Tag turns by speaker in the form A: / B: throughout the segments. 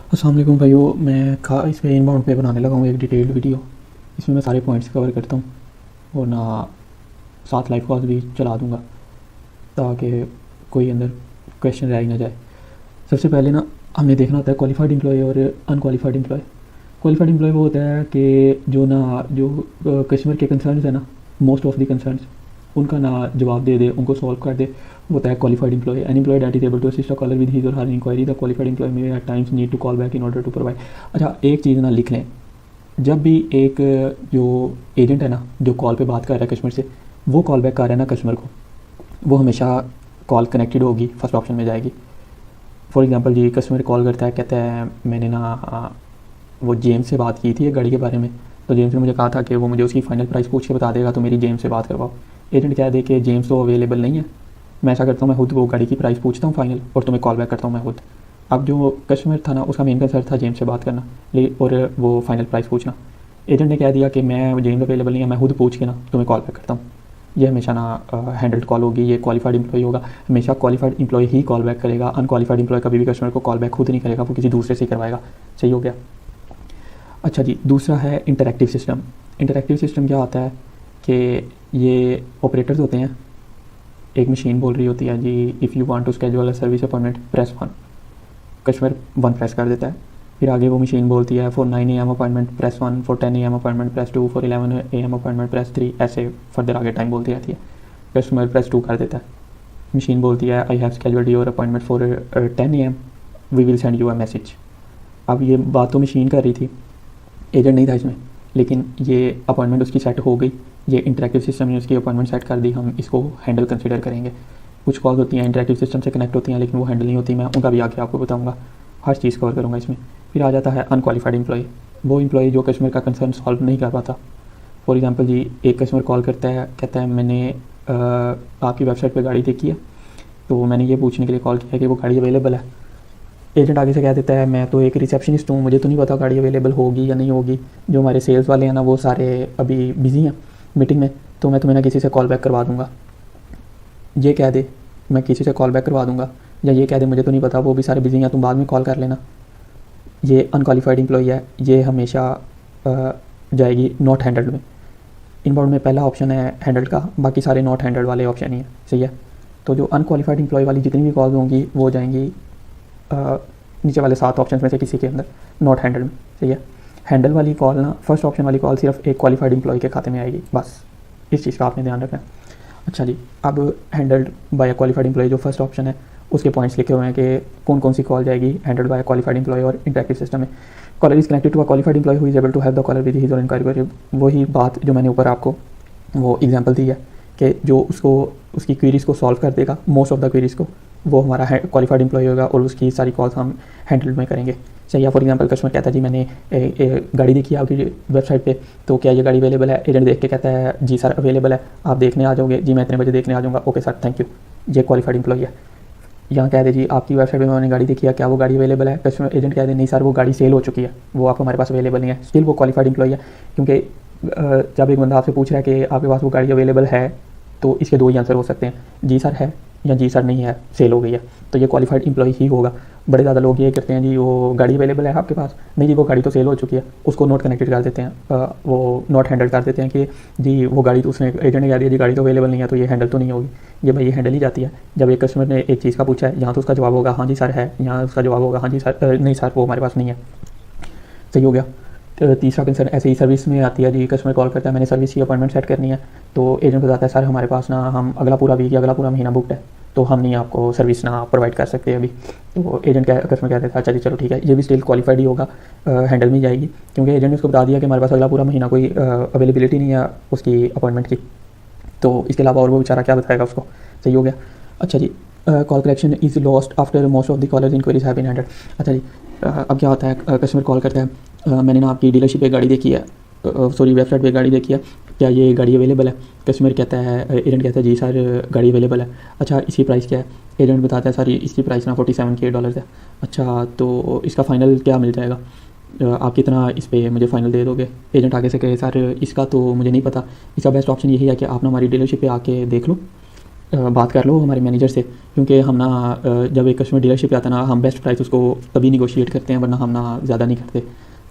A: अस्सलाम वालेकुम भाइयों, मैं इस पे इनबाउंड पे बनाने लगा हूँ एक डिटेल्ड वीडियो। इसमें मैं सारे पॉइंट्स कवर करता हूँ और ना साथ लाइव कॉल्स भी चला दूँगा ताकि कोई अंदर क्वेश्चन रह ही ना जाए। सबसे पहले ना हमने देखना होता है क्वालिफाइड एम्प्लॉय और अनक्वालिफाइड एम्प्लॉय। क्वालिफाइड एम्प्लॉय वो होता है कि जो कस्टमर के कंसर्न्स है ना, मोस्ट ऑफ द कंसर्न्स उनका ना जवाब दे दे, उनको सॉल्व कर दे, वो होता है qualified employee. An employee that is able to assist a caller with his or her inquiry, the qualified employee may at times need to call back in order to provide. अच्छा, एक चीज़ ना लिख लें, जब भी एक जो एजेंट है ना जो कॉल पे बात कर रहा है कस्टमर से, वो कॉल बैक कर रहा है ना कस्टमर को, वो हमेशा कॉल कनेक्टेड होगी, फर्स्ट ऑप्शन में जाएगी। फॉर एग्जांपल जी, कस्टमर कॉल करता है, कहता है मैंने ना वो जेम्स से बात की थी एक गाड़ी के बारे में, तो जेम्स ने मुझे कहा था कि वो मुझे उसकी फ़ाइनल प्राइस पूछ के बता देगा, तो मेरी जेम्स से बात करवाओ। एजेंट कह दे कि जेम्स तो अवेलेबल नहीं है। मैं ऐसा करता हूँ, मैं खुद वो गाड़ी की प्राइस पूछता हूँ फ़ाइनल और तुम्हें कॉल बैक करता हूँ मैं खुद। अब जो कस्टमर था ना, उसका मेन कंसर्न था जेम्स से बात करना और वो फ़ाइनल प्राइस पूछना। एजेंट ने कह दिया कि मैं जेम्स अवेलेबल नहीं है, मैं खुद पूछ के ना तुम्हें कॉल बैक करता हूँ। ये हमेशा ना हैंडल्ड कॉल होगी, ये क्वालिफाइड एम्प्लॉय होगा। हमेशा क्वालिफाइड एम्प्लॉय ही कॉल बैक करेगा, अनक्वालिफाइड एम्प्लॉय कभी भी कस्टमर को कॉल बैक खुद नहीं करेगा, वो किसी दूसरे से करवाएगा। सही हो गया। अच्छा जी, दूसरा है इंटरैक्टिव सिस्टम। इंटरैक्टिव सिस्टम क्या होता है कि ये ऑपरेटर्स होते हैं, एक मशीन बोल रही होती है जी if you want to schedule a service appointment press 1। Customer 1 press कर देता है, फिर आगे वो मशीन बोलती है for 9 AM appointment press 1, for 10 AM appointment press 2, for 11 AM appointment press 3, ऐसे फर्दर आगे टाइम बोलती रहती है। कस्टमर प्रेस 2 कर देता है, मशीन बोलती है I have scheduled your appointment for 10 AM, we will send you a message. अब ये बात तो मशीन कर रही थी, एजेंट नहीं था इसमें, लेकिन ये अपॉइंटमेंट उसकी सेट हो गई। ये इंटरैक्टिव सिस्टम ने उसकी अपॉइंटमेंट सेट कर दी, हम इसको हैंडल कंसिडर करेंगे। कुछ कॉल्स होती हैं इंटरैक्टिव सिस्टम से कनेक्ट होती हैं, लेकिन वो हैंडल नहीं होती, मैं उनका भी आगे आपको बताऊंगा, हर चीज़ कवर करूँगा इसमें। फिर आ जाता है अनक्वालिफाइड एम्प्लॉय, वो एम्प्लॉय जो कस्टमर का कंसर्न सॉल्व नहीं कर पाता। फॉर एग्जांपल जी, एक कस्टमर कॉल करता है, कहता है मैंने आपकी वेबसाइट पर गाड़ी देखी है, तो मैंने ये पूछने के लिए कॉल किया कि वो गाड़ी अवेलेबल है। एजेंट आगे से कह देता है मैं तो एक रिसेप्शनिस्ट हूँ, मुझे तो नहीं पता गाड़ी अवेलेबल होगी या नहीं होगी, जो हमारे सेल्स वाले हैं ना वो सारे अभी बिज़ी हैं मीटिंग में, तो मैं तुम्हें ना किसी से कॉल बैक करवा दूँगा। ये कह दे मैं किसी से कॉल बैक करवा दूँगा, या ये कह दे मुझे तो नहीं पता, वो भी सारे बिज़ी हैं, तुम बाद में कॉल कर लेना। ये अनक्वालिफाइड एम्प्लॉई है, ये हमेशा जाएगी नॉट हैंडल्ड में। इनबाउंड में पहला ऑप्शन है हैंडल्ड का, बाकी सारे नॉट हैंडल्ड वाले ऑप्शन ही है। सही है। तो जो अनक्वालिफाइड एम्प्लॉय वाली जितनी भी कॉल्स होंगी वो जाएंगी नीचे वाले 7 ऑप्शन में से किसी के अंदर, नॉट हैंडल में। सही है। हैंडल वाली कॉल ना, फर्स्ट ऑप्शन वाली कॉल सिर्फ एक क्वालिफाइड एम्प्लॉय के खाते में आएगी, बस इस चीज़ का आपने ध्यान रखना है। अच्छा जी, अब हैंडल्ड बाय क्वालिफाइड एम्प्लॉय जो फर्स्ट ऑप्शन है उसके पॉइंट्स लिखे हुए हैं कि कौन कौन सी कॉल जाएगी हैंडल्ड बाय क्वालिफाइड एम्प्लॉय और इंटरैक्टिव सिस्टम में। Caller is connected to a qualified employee who is able to have the caller with his or inquiry. वही बात जो मैंने ऊपर आपको वो एग्जांपल दी है कि जो उसको उसकी क्वेरीज़ को सॉल्व कर देगा, मोस्ट ऑफ द क्वेरीज़ को, वो हमारा क्वालिफाइड एम्प्लॉय होगा और उसकी सारी कॉल्स हम हैंडल में करेंगे। सही है। फॉर एग्जांपल कस्टमर कहता है जी मैंने गाड़ी देखी है आपकी वेबसाइट पे, तो क्या ये गाड़ी अवेलेबल है? एजेंट देख के कहता है जी सर अवेलेबल है, आप देखने आ जाओगे? जी मैं इतने बजे देखने आ जाऊँगा। Okay sir thank you. ये क्वालिफाइड एम्प्लॉय है। यहाँ कह दे जी आपकी वेबसाइट पे मैंने गाड़ी देखी है, क्या वो गाड़ी अवेलेबल है? कस्टमर एजेंट कह दे नहीं सर वो गाड़ी सेल हो चुकी है, वो आप हमारे पास अवेलेबल नहीं है। स्टिल वो क्वालिफाइड एम्प्लॉय है, क्योंकि जब एक बंदा आपसे पूछ रहा है कि आपके पास वो गाड़ी अवेलेबल है, तो इसके 2 ही आंसर हो सकते हैं, जी सर है या जी सर नहीं है, सेल हो गई है। तो ये क्वालिफाइड एम्प्लॉय ही होगा। बड़े ज़्यादा लोग ये करते हैं जी वो गाड़ी अवेलेबल है आपके पास, नहीं जी वो गाड़ी तो सेल हो चुकी है, उसको नोट कनेक्टेड कर देते हैं, वो नॉट हैंडल कर देते हैं कि जी वो गाड़ी तो उसने एजेंट ने कह दिया जी गाड़ी तो अवेलेबल नहीं है, तो ये हैंडल तो नहीं होगी। ये भाई ये हैंडल ही जाती है। जब एक कस्टमर ने एक चीज़ का पूछा है, यहाँ तो उसका जवाब होगा हाँ जी सर है, यहाँ उसका जवाब होगा हाँ जी सर नहीं सर वो हमारे पास नहीं है। सही हो गया। तीसरा कंसर्न ऐसे ही सर्विस में आती है जी, कस्टमर कॉल करता है मैंने सर्विस की अपॉइंटमेंट सेट करनी है, तो एजेंट बताता है सर हमारे पास ना हम अगला पूरा वीक या अगला पूरा महीना बुकड है, तो हम नहीं आपको सर्विस ना प्रोवाइड कर सकते अभी। तो एजेंट कस्टमर कहते हैं अच्छा जी चलो ठीक है, ये भी स्टिल क्वालिफाइड ही होगा, हैंडल में जाएगी, क्योंकि एजेंट ने उसको बता दिया कि हमारे पास अगला पूरा महीना कोई अवेलेबिलिटी नहीं है उसकी अपॉइंटमेंट की, तो इसके अलावा और वो बेचारा क्या बताएगा उसको। सही हो गया। अच्छा जी, call connection is lost after most of the callers inquiries have been handled. अच्छा जी, अब क्या होता है, कस्टमर कॉल करता है मैंने ना आपकी डीलरशिप पे गाड़ी देखी है, सॉरी वेबसाइट पे गाड़ी देखी है, क्या ये गाड़ी अवेलेबल है? कस्टमर कहता है, एजेंट कहता है जी सर गाड़ी अवेलेबल है। अच्छा इसकी प्राइस क्या है? एजेंट बताता है सर इसकी प्राइस ना $47,000 है। अच्छा तो इसका फ़ाइनल क्या मिल जाएगा? आप कितना इस पे मुझे फ़ाइनल दे दोगे? एजेंट आगे से कहे सर इसका तो मुझे नहीं पता, इसका बेस्ट ऑप्शन यही है कि आप ना हमारी डीलरशिप पे आके देख लो, बात कर लो हमारे मैनेजर से, क्योंकि हम ना जब एक कस्टमर डीलरशिप पे आता है ना, हम बेस्ट प्राइस उसको तभी निगोशिएट करते हैं, वरना हम ना ज़्यादा नहीं करते।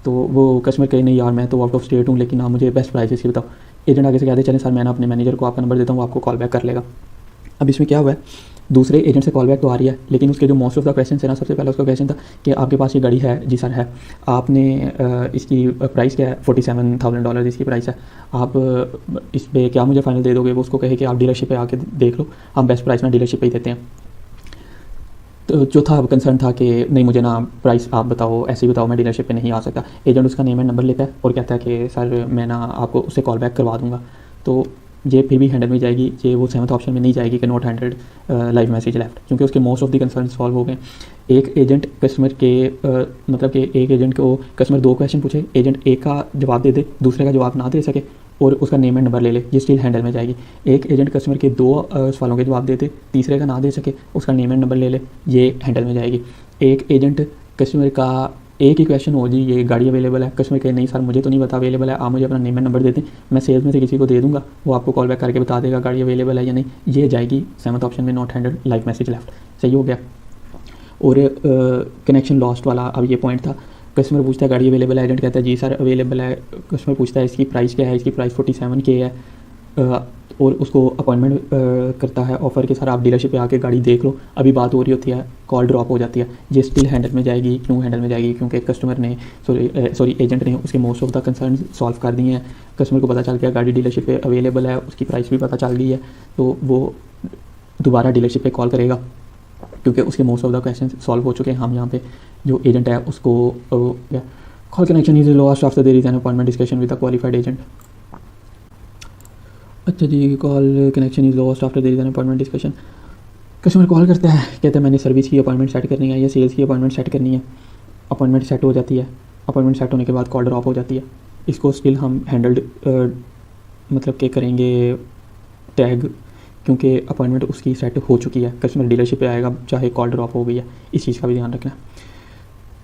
A: तो वो कस्टमर कहे नहीं यार मैं तो आउट ऑफ स्टेट हूँ, लेकिन आप मुझे बेस्ट प्राइस इसकी बताओ। एजेंट आगे से कहते चलें सर मैं ना अपने मैनेजर को आपका नंबर देता हूँ, वो आपको कॉल बैक कर लेगा। अब इसमें क्या हुआ है, दूसरे एजेंट से कॉल बैक तो आ रही है, लेकिन उसके जो मोस्ट ऑफ द क्वेश्चन है ना, सबसे पहला उसका क्वेश्चन था कि आपके पास ये गाड़ी है। जी सर है। आपने इसकी प्राइस क्या है, $47,000 इसकी प्राइस है। आप इस पर क्या मुझे फाइनल दे दोगे। वो उसको कहे कि आप डीलरशिप पे आके देख लो, हम बेस्ट प्राइस ना डीलरशिप पे ही देते हैं। तो जो था कंसर्न था कि नहीं मुझे ना प्राइस आप बताओ, ऐसे ही बताओ, मैं डीलरशिप पे नहीं आ सकता। एजेंट उसका नेम एंड नंबर लेता है और कहता है कि सर मैं ना आपको उससे कॉल बैक करवा दूँगा। तो ये फिर भी हैंडल में जाएगी, ये वो 7th ऑप्शन में नहीं जाएगी कि not handled live message left, क्योंकि उसके most of the concern solve हो गए। एक एजेंट कस्टमर के मतलब कि एक एजेंट को कस्टमर 2 क्वेश्चन पूछे, एजेंट एक का जवाब दे दे, दूसरे का जवाब ना दे सके और उसका नेम एंड नंबर ले ले, ये स्टिल हैंडल में जाएगी। एक एजेंट कस्टमर के 2 सवालों के जवाब दे दे, तीसरे का ना दे सके, उसका नेम एंड नंबर ले ले, ये हैंडल में जाएगी। एक एजेंट कस्टमर का एक ही क्वेश्चन हो जी ये गाड़ी अवेलेबल है, कस्टमर कहे नहीं सर मुझे तो नहीं पता अवेलेबल है, आप मुझे अपना नेम एंड नंबर दे दें, मैं सेल्स में से किसी को दे दूंगा, वो आपको कॉल बैक करके बता देगा गाड़ी अवेलेबल है या नहीं, ये जाएगी 7th ऑप्शन में not handled live message left. सही हो गया। और कनेक्शन लॉस्ट वाला अब ये पॉइंट था, कस्टमर पूछता है गाड़ी अवेलेबल है, एजेंट कहता है जी सर अवेलेबल है। कस्टमर पूछता है इसकी प्राइस क्या है, इसकी प्राइस 47K है। और उसको अपॉइंटमेंट करता है ऑफ़र के सर आप डीलरशिप पे आके गाड़ी देख लो। अभी बात हो रही होती है, कॉल ड्रॉप हो जाती है, ये स्टिल हैंडल में जाएगी। क्यों हैंडल में जाएगी, क्योंकि कस्टमर ने सॉरी एजेंट ने उसके most of the concern solve कर दिए हैं। कस्टमर को पता चल गया गाड़ी डीलरशिप पे अवेलेबल है, उसकी प्राइस भी पता चल गई है, तो वो दोबारा डीलरशिप पे कॉल करेगा, क्योंकि उसके most of the question solve हो चुके हैं। हम यहाँ पे जो एजेंट है उसको call connection is lost after there is an appointment discussion with the qualified agent. अच्छा जी, call connection is lost after there is an appointment discussion. Customer call करता है, कहता है मैंने सर्विस की अपॉइंटमेंट सेट करनी है या सेल्स की अपॉइंटमेंट सेट करनी है। अपॉइंटमेंट सेट हो जाती है, अपॉइंटमेंट सेट होने के बाद कॉल ड्रॉप हो जाती है। इसको स्टिल हम हैंडल्ड मतलब के करेंगे टैग, क्योंकि अपॉइंटमेंट उसकी सेट हो चुकी है, कस्टमर डीलरशिप पे आएगा चाहे कॉल ड्रॉप हो गई है। इस चीज़ का भी ध्यान रखना है।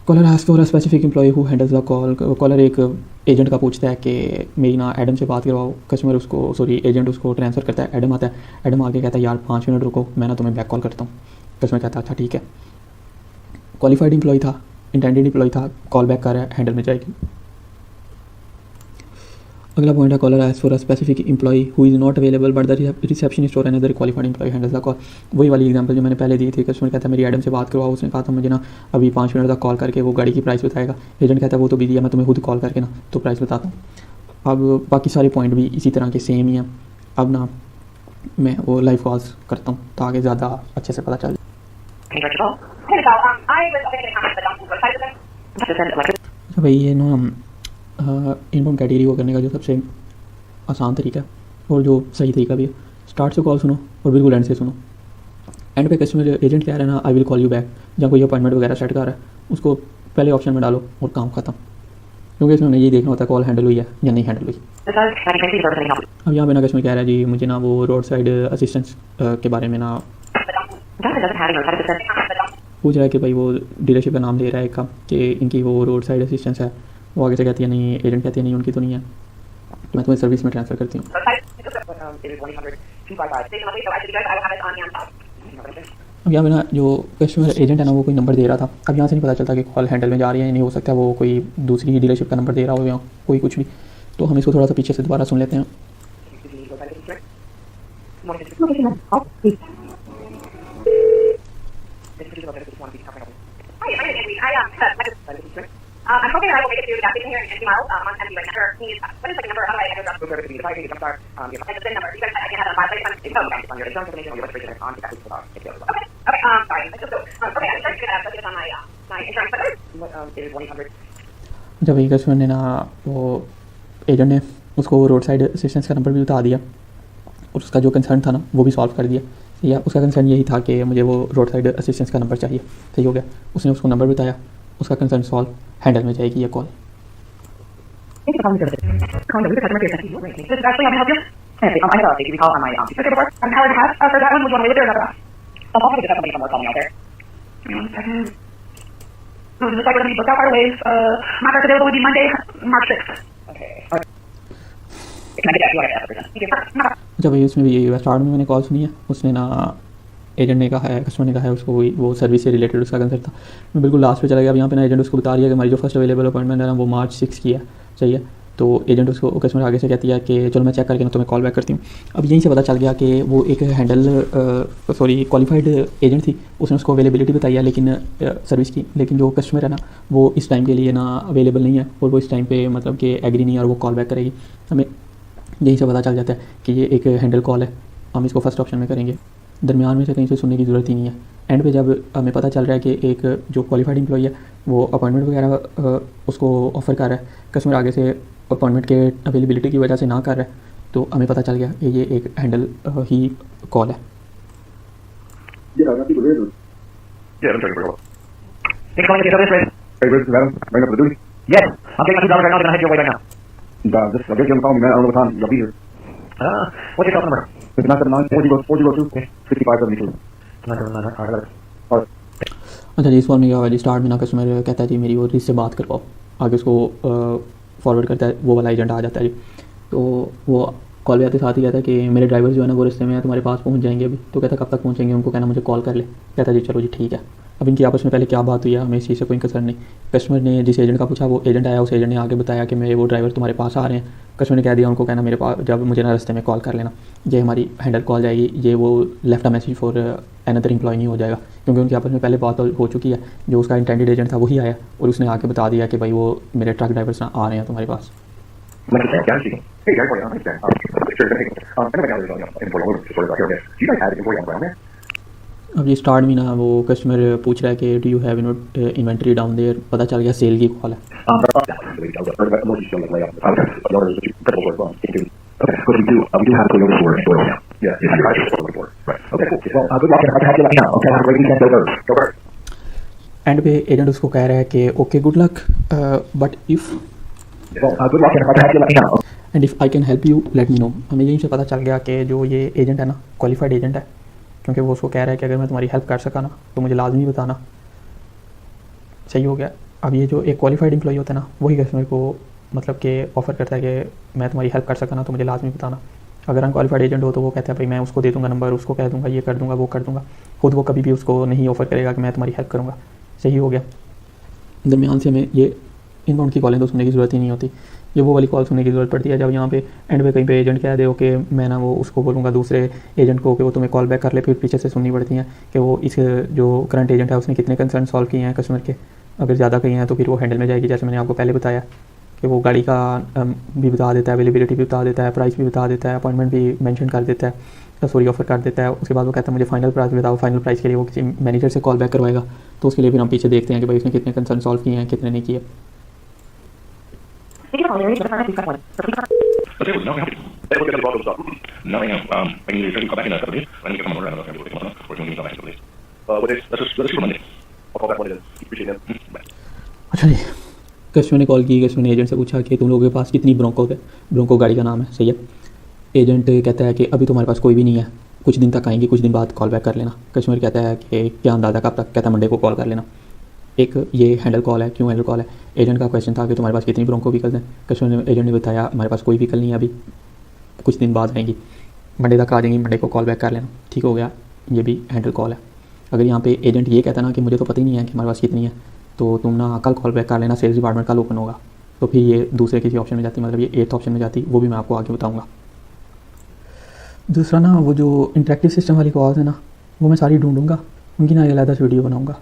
A: Caller ask for a specific employee who handles the call. Caller एक एजेंट का पूछता है कि मेरी ना एडम से बात करवाओ। कस्टमर उसको एजेंट उसको ट्रांसफ़र करता है, एडम आता है। एडम आके कहता है यार 5 मिनट रुको, मैं ना तुम्हें बैक कॉल करता हूँ। कस्टमर कहता है अच्छा ठीक है। क्वालिफाइड एम्प्लॉय था, इंटेंडेड एम्प्लॉय था, कॉल बैक कर रहा है, हैंडल में जाएगी। अगला पॉइंट है caller ask for a specific employee who is not available but the receptionist or another qualified employee handles the call. वही वाली एग्जांपल जो मैंने पहले दी थी। कस्टमर कहता है मेरी एडम से बात करवाओ, उसने कहा था मुझे ना अभी 5 मिनट तक कॉल करके वो गाड़ी की प्राइस बताएगा। एजेंट कहता है वो तो बिजी है, मैं तुम्हें खुद कॉल करके ना तो प्राइस बताता हूँ। अब बाकी सारे पॉइंट भी इसी तरह के सेम ही हैं। अब ना मैं वो लाइव कॉल्स करता हूँ ताकि ज़्यादा अच्छे से पता चल जाए। अच्छा भाई, ये ना इनबाउंड कैटेगरी को करने का जो सबसे आसान तरीका है और जो सही तरीका भी है, स्टार्ट से कॉल सुनो और बिल्कुल एंड से सुनो। एंड पे कस्टमर एजेंट कह रहा है ना I will call you back, जब कोई अपॉइंटमेंट वगैरह सेट कर रहा है उसको पहले ऑप्शन में डालो और काम खत्म, क्योंकि इसमें यही देखना होता है कॉल हैंडल हुई है या नहीं हैंडल हुई। अब यहाँ पे ना कस्टमर कह रहा है जी मुझे ना वो रोड साइड असिस्टेंस के बारे में ना पूछ रहा है कि भाई वो डीलरशिप का नाम ले रहा है का कि इनकी वो रोड साइड असिस्टेंस है। वो आगे से कहती है नहीं, एजेंट कहती है नहीं उनकी तो नहीं है, मैं तुम्हें सर्विस में ट्रांसफ़र करती हूँ। अब यहाँ पे ना जो कस्टमर एजेंट है ना वो कोई नंबर दे रहा था। अब यहाँ से नहीं पता चलता कि कॉल हैंडल में जा रही है या नहीं, हो सकता है वो कोई दूसरी डीलरशिप का नंबर दे रहा हो या कोई कुछ भी। तो हम इसको थोड़ा सा पीछे से दोबारा सुन लेते हैं।
B: I'm hoping that I will make it to that here in 2 miles on Kennedy right now. What is the number? How do I enter that? And the VIN number. You guys, I can have a 5 on your insurance information or your registration on that. Okay. Okay. Sorry. Let's just go. Okay. I'm starting to get that. Let's get on my insurance number. It is 100.
A: जब ये customer ने ना वो agent ने उसको road side assistance का number भी बता दिया और उसका जो कंसर्न था ना वो भी सॉल्व कर दिया। या उसका कंसर्न यही था कि मुझे वो रोड साइड असिस्टेंस का नंबर चाहिए। सही हो गया, उसने उसको नंबर बताया, उसका कंसर्न सॉल्व, हैंडल में जाएगी ये call.
B: Can I get that? You want to ask the person?
A: अच्छा भाई, उसमें भी यही हुआ। स्टार्ट में मैंने कॉल सुनी है, उसने ना एजेंट ने कहा है, कस्टमर ने कहा है उसको वो सर्विस से रिलेटेड उसका कंसर्न था। मैं बिल्कुल लास्ट पे चला गया। अब यहाँ पे ना एजेंट उसको बता रही है कि हमारी जो फर्स्ट अवेलेबल अपॉइंटमेंट है ना वो March 6 की है, सही है। तो एजेंट उसको कस्टमर आगे से कहती है कि चलो मैं चेक करके ना तुम्हें कॉल बैक करती हूँ। अब यहीं से पता चल गया कि वो एक क्वालिफाइड एजेंट थी। उसने उसको अवेलेबिलिटी बताई है लेकिन सर्विस की, लेकिन जो कस्टमर है ना वो इस टाइम के लिए ना अवेलेबल नहीं है और वो इस टाइम पे मतलब कि एग्री नहीं है और वो कॉल बैक करेगी। हमें यहीं से पता चल जाता है कि ये एक हैंडल कॉल है, हम इसको फर्स्ट ऑप्शन में करेंगे। दरमियान में से कहीं से सुनने की ज़रूरत ही नहीं है। एंड पे जब हमें पता चल रहा है कि एक जो क्वालिफाइड एम्प्लॉई है वो अपॉइंटमेंट वगैरह उसको ऑफ़र कर रहा है, कस्टमर आगे से अपॉइंटमेंट के अवेलेबिलिटी की वजह से ना कर रहा है, तो हमें पता चल गया कि ये एक हैंडल ही कॉल है।
C: Yeah, I got people here.
D: Yeah, I'm checking for you.
B: Thanks for calling the service, Ray.
C: Hey, Riz, is Adam? Right up for the duty?
B: Yes. I'm taking my $2 right now. They're going to head your way right now.
C: I'll get you on the phone, man. I don't know what time you'll be here.
B: What's your cell number?
C: It's 979-402 6572. All right.
A: अच्छा जी, इस form में क्या हुआ जी, start में ना customer कहता है जी मेरी वो रिस से बात कर पाओ, आगे उसको फॉरवर्ड करता है, वो वाला एजेंट आ जाता है जी। तो वो कॉल पे आते साथ ही कहता है कि मेरे ड्राइवर जो है ना वो रास्ते में है, तुम्हारे पास पहुंच जाएंगे अभी। तो कहता है कब तक पहुंचेंगे, उनको कहना मुझे कॉल कर ले। कहता है जी चलो जी ठीक है। अब इनकी आपस में पहले क्या बात हुई है हमें इस चीज़ से कोई कंसर्न नहीं। कस्टमर ने जिस एजेंट का पूछा वो एजेंट आया, उस एजेंट ने आगे बताया कि मेरे वो ड्राइवर तुम्हारे पास आ रहे हैं। कस्टमर ने कह दिया उनको कहना मेरे पास जब मुझे ना रास्ते में कॉल कर लेना, ये हमारी हैंडल कॉल जाएगी, ये वो left a message for another employee नहीं हो जाएगा, क्योंकि उनकी आपस में पहले बात हो चुकी है। जो उसका इंटेंडेड एजेंट था वही आया और उसने आके बता दिया कि भाई वो मेरे ट्रक ड्राइवर्स आ रहे हैं तुम्हारे पास।
D: Hey, guys, I understand. Sure, hey, I know my guys are employee all over the store out here. Okay. Do you guys have employee on the ground there?
A: अब ये स्टार्ट में ना वो customer पूछ रहा है कि do you have inventory down there. पता चल गया सेल की कॉल है।
D: Okay, but we do have a Toyota store now. Yeah, it's your guys' store before. Right. Okay, cool. Well, good luck, and if I can help you, let me know. Okay, have a great weekend. Go Birds. Go Birds.
A: And पे agent उसको कह रहा है कि okay good luck but if
D: Well, good luck, and if I can help you, let me know.
A: And if I can help you let me know. हमें यहीं से पता चल गया कि जो ये एजेंट है ना क्वालिफाइड एजेंट है, क्योंकि वो उसको कह रहा है कि अगर मैं तुम्हारी हेल्प कर सका ना तो मुझे लाजमी बताना। सही हो गया। अब ये जो एक क्वालिफाइड एम्प्लॉई होता है ना वही कस्टमर को मतलब कि ऑफ़र करता है कि मैं तुम्हारी हेल्प कर सका ना तो मुझे लाजमी बताना। अगर अनक्वालिफाइड एजेंट हो तो वो कहता है भाई मैं उसको दे दूंगा नंबर, उसको कह दूंगा ये कर दूंगा वो कर दूंगा, खुद वो कभी भी उसको नहीं ऑफ़र करेगा कि मैं तुम्हारी हेल्प करूँगा। सही हो गया। दरमियान से हमें ये इनबाउंड की कॉलें तो सुनने की ज़रूरत ही नहीं होती, ये वो वाली कॉल सुनने की ज़रूरत पड़ती है जब यहाँ पे एंड पे कहीं पे एजेंट कह दे कि मैं ना वो उसको बोलूँगा दूसरे एजेंट को कि वो तुम्हें कॉल बैक कर ले। फिर पीछे से सुननी पड़ती हैं कि वो इस जो करंट एजेंट है उसने कितने कंसर्न सॉल्व किए हैं कस्टमर के। अगर ज़्यादा कहीं हैं तो फिर वो हैंडल में जाएगी। जैसे मैंने आपको पहले बताया कि वो गाड़ी का भी बता देता है, अवेलेबिलिटी भी बता देता है, प्राइस भी बता देता है, अपॉइंटमेंट भी मेंशन कर देता है, सॉरी ऑफर कर देता है। उसके बाद वो कहता है मुझे फाइनल प्राइस बताओ। फाइनल प्राइस के लिए वो किसी मैनेजर से कॉल बैक करवाएगा। तो उसके लिए फिर हम पीछे देखते हैं कि भाई उसने कितने कंसर्न सॉल्व किए हैं कितने नहीं किए।
B: Thank you for calling your agent. Please press 1. For please
D: Okay, well, now we have to. Hey, we're going to go to stop. No, I am. I need to call back in a couple days. I need to come over. I don't know if I'm able to take them or if you need to come back in a couple days. What is? Let's just for Monday. I'll call back Monday then. Appreciate it. Bye.
A: अच्छा जी, customer ने call की, customer ने agent से पूछा कि तुम लोगों के पास कितनी ब्रोंको है। ब्रोंको गाड़ी का नाम है, सही है। एजेंट कहता है कि अभी तुम्हारे पास कोई भी नहीं है, कुछ दिन तक आएंगी, कुछ दिन बाद कॉल बैक कर लेना। कस्टमर कहता है कि क्या अंदाज़ा कब तक, कहता है मंडे को कॉल कर लेना। एक ये हैंडल कॉल है। क्यों हैंडल कॉल है? एजेंट का क्वेश्चन था कि तुम्हारे पास कितनी ब्रोंको व्हीकल्स हैं। कस्टमर ने एजेंट ने बताया हमारे पास कोई व्हीकल नहीं है अभी, कुछ दिन बाद आएंगी, मंडे तक आ जाएंगी, मंडे को कॉल बैक कर लेना। ठीक हो गया, ये भी हैंडल कॉल है। अगर यहाँ पे एजेंट ये कहता ना कि मुझे तो पता ही नहीं है कि हमारे पास कितनी है, तो तुम ना कल कॉल बैक कर लेना, सेल्स डिपार्टमेंट कल ओपन होगा, तो फिर ये दूसरे किसी ऑप्शन में जाती, मतलब ये 8th ऑप्शन में जाती, वो भी मैं आपको आगे बताऊँगा। दूसरा ना वो जो इंटरेक्टिव सिस्टम वाली कॉल्स है ना वो मैं सारी ढूंढूंगा, उनकी ना अलग से वीडियो बनाऊँगा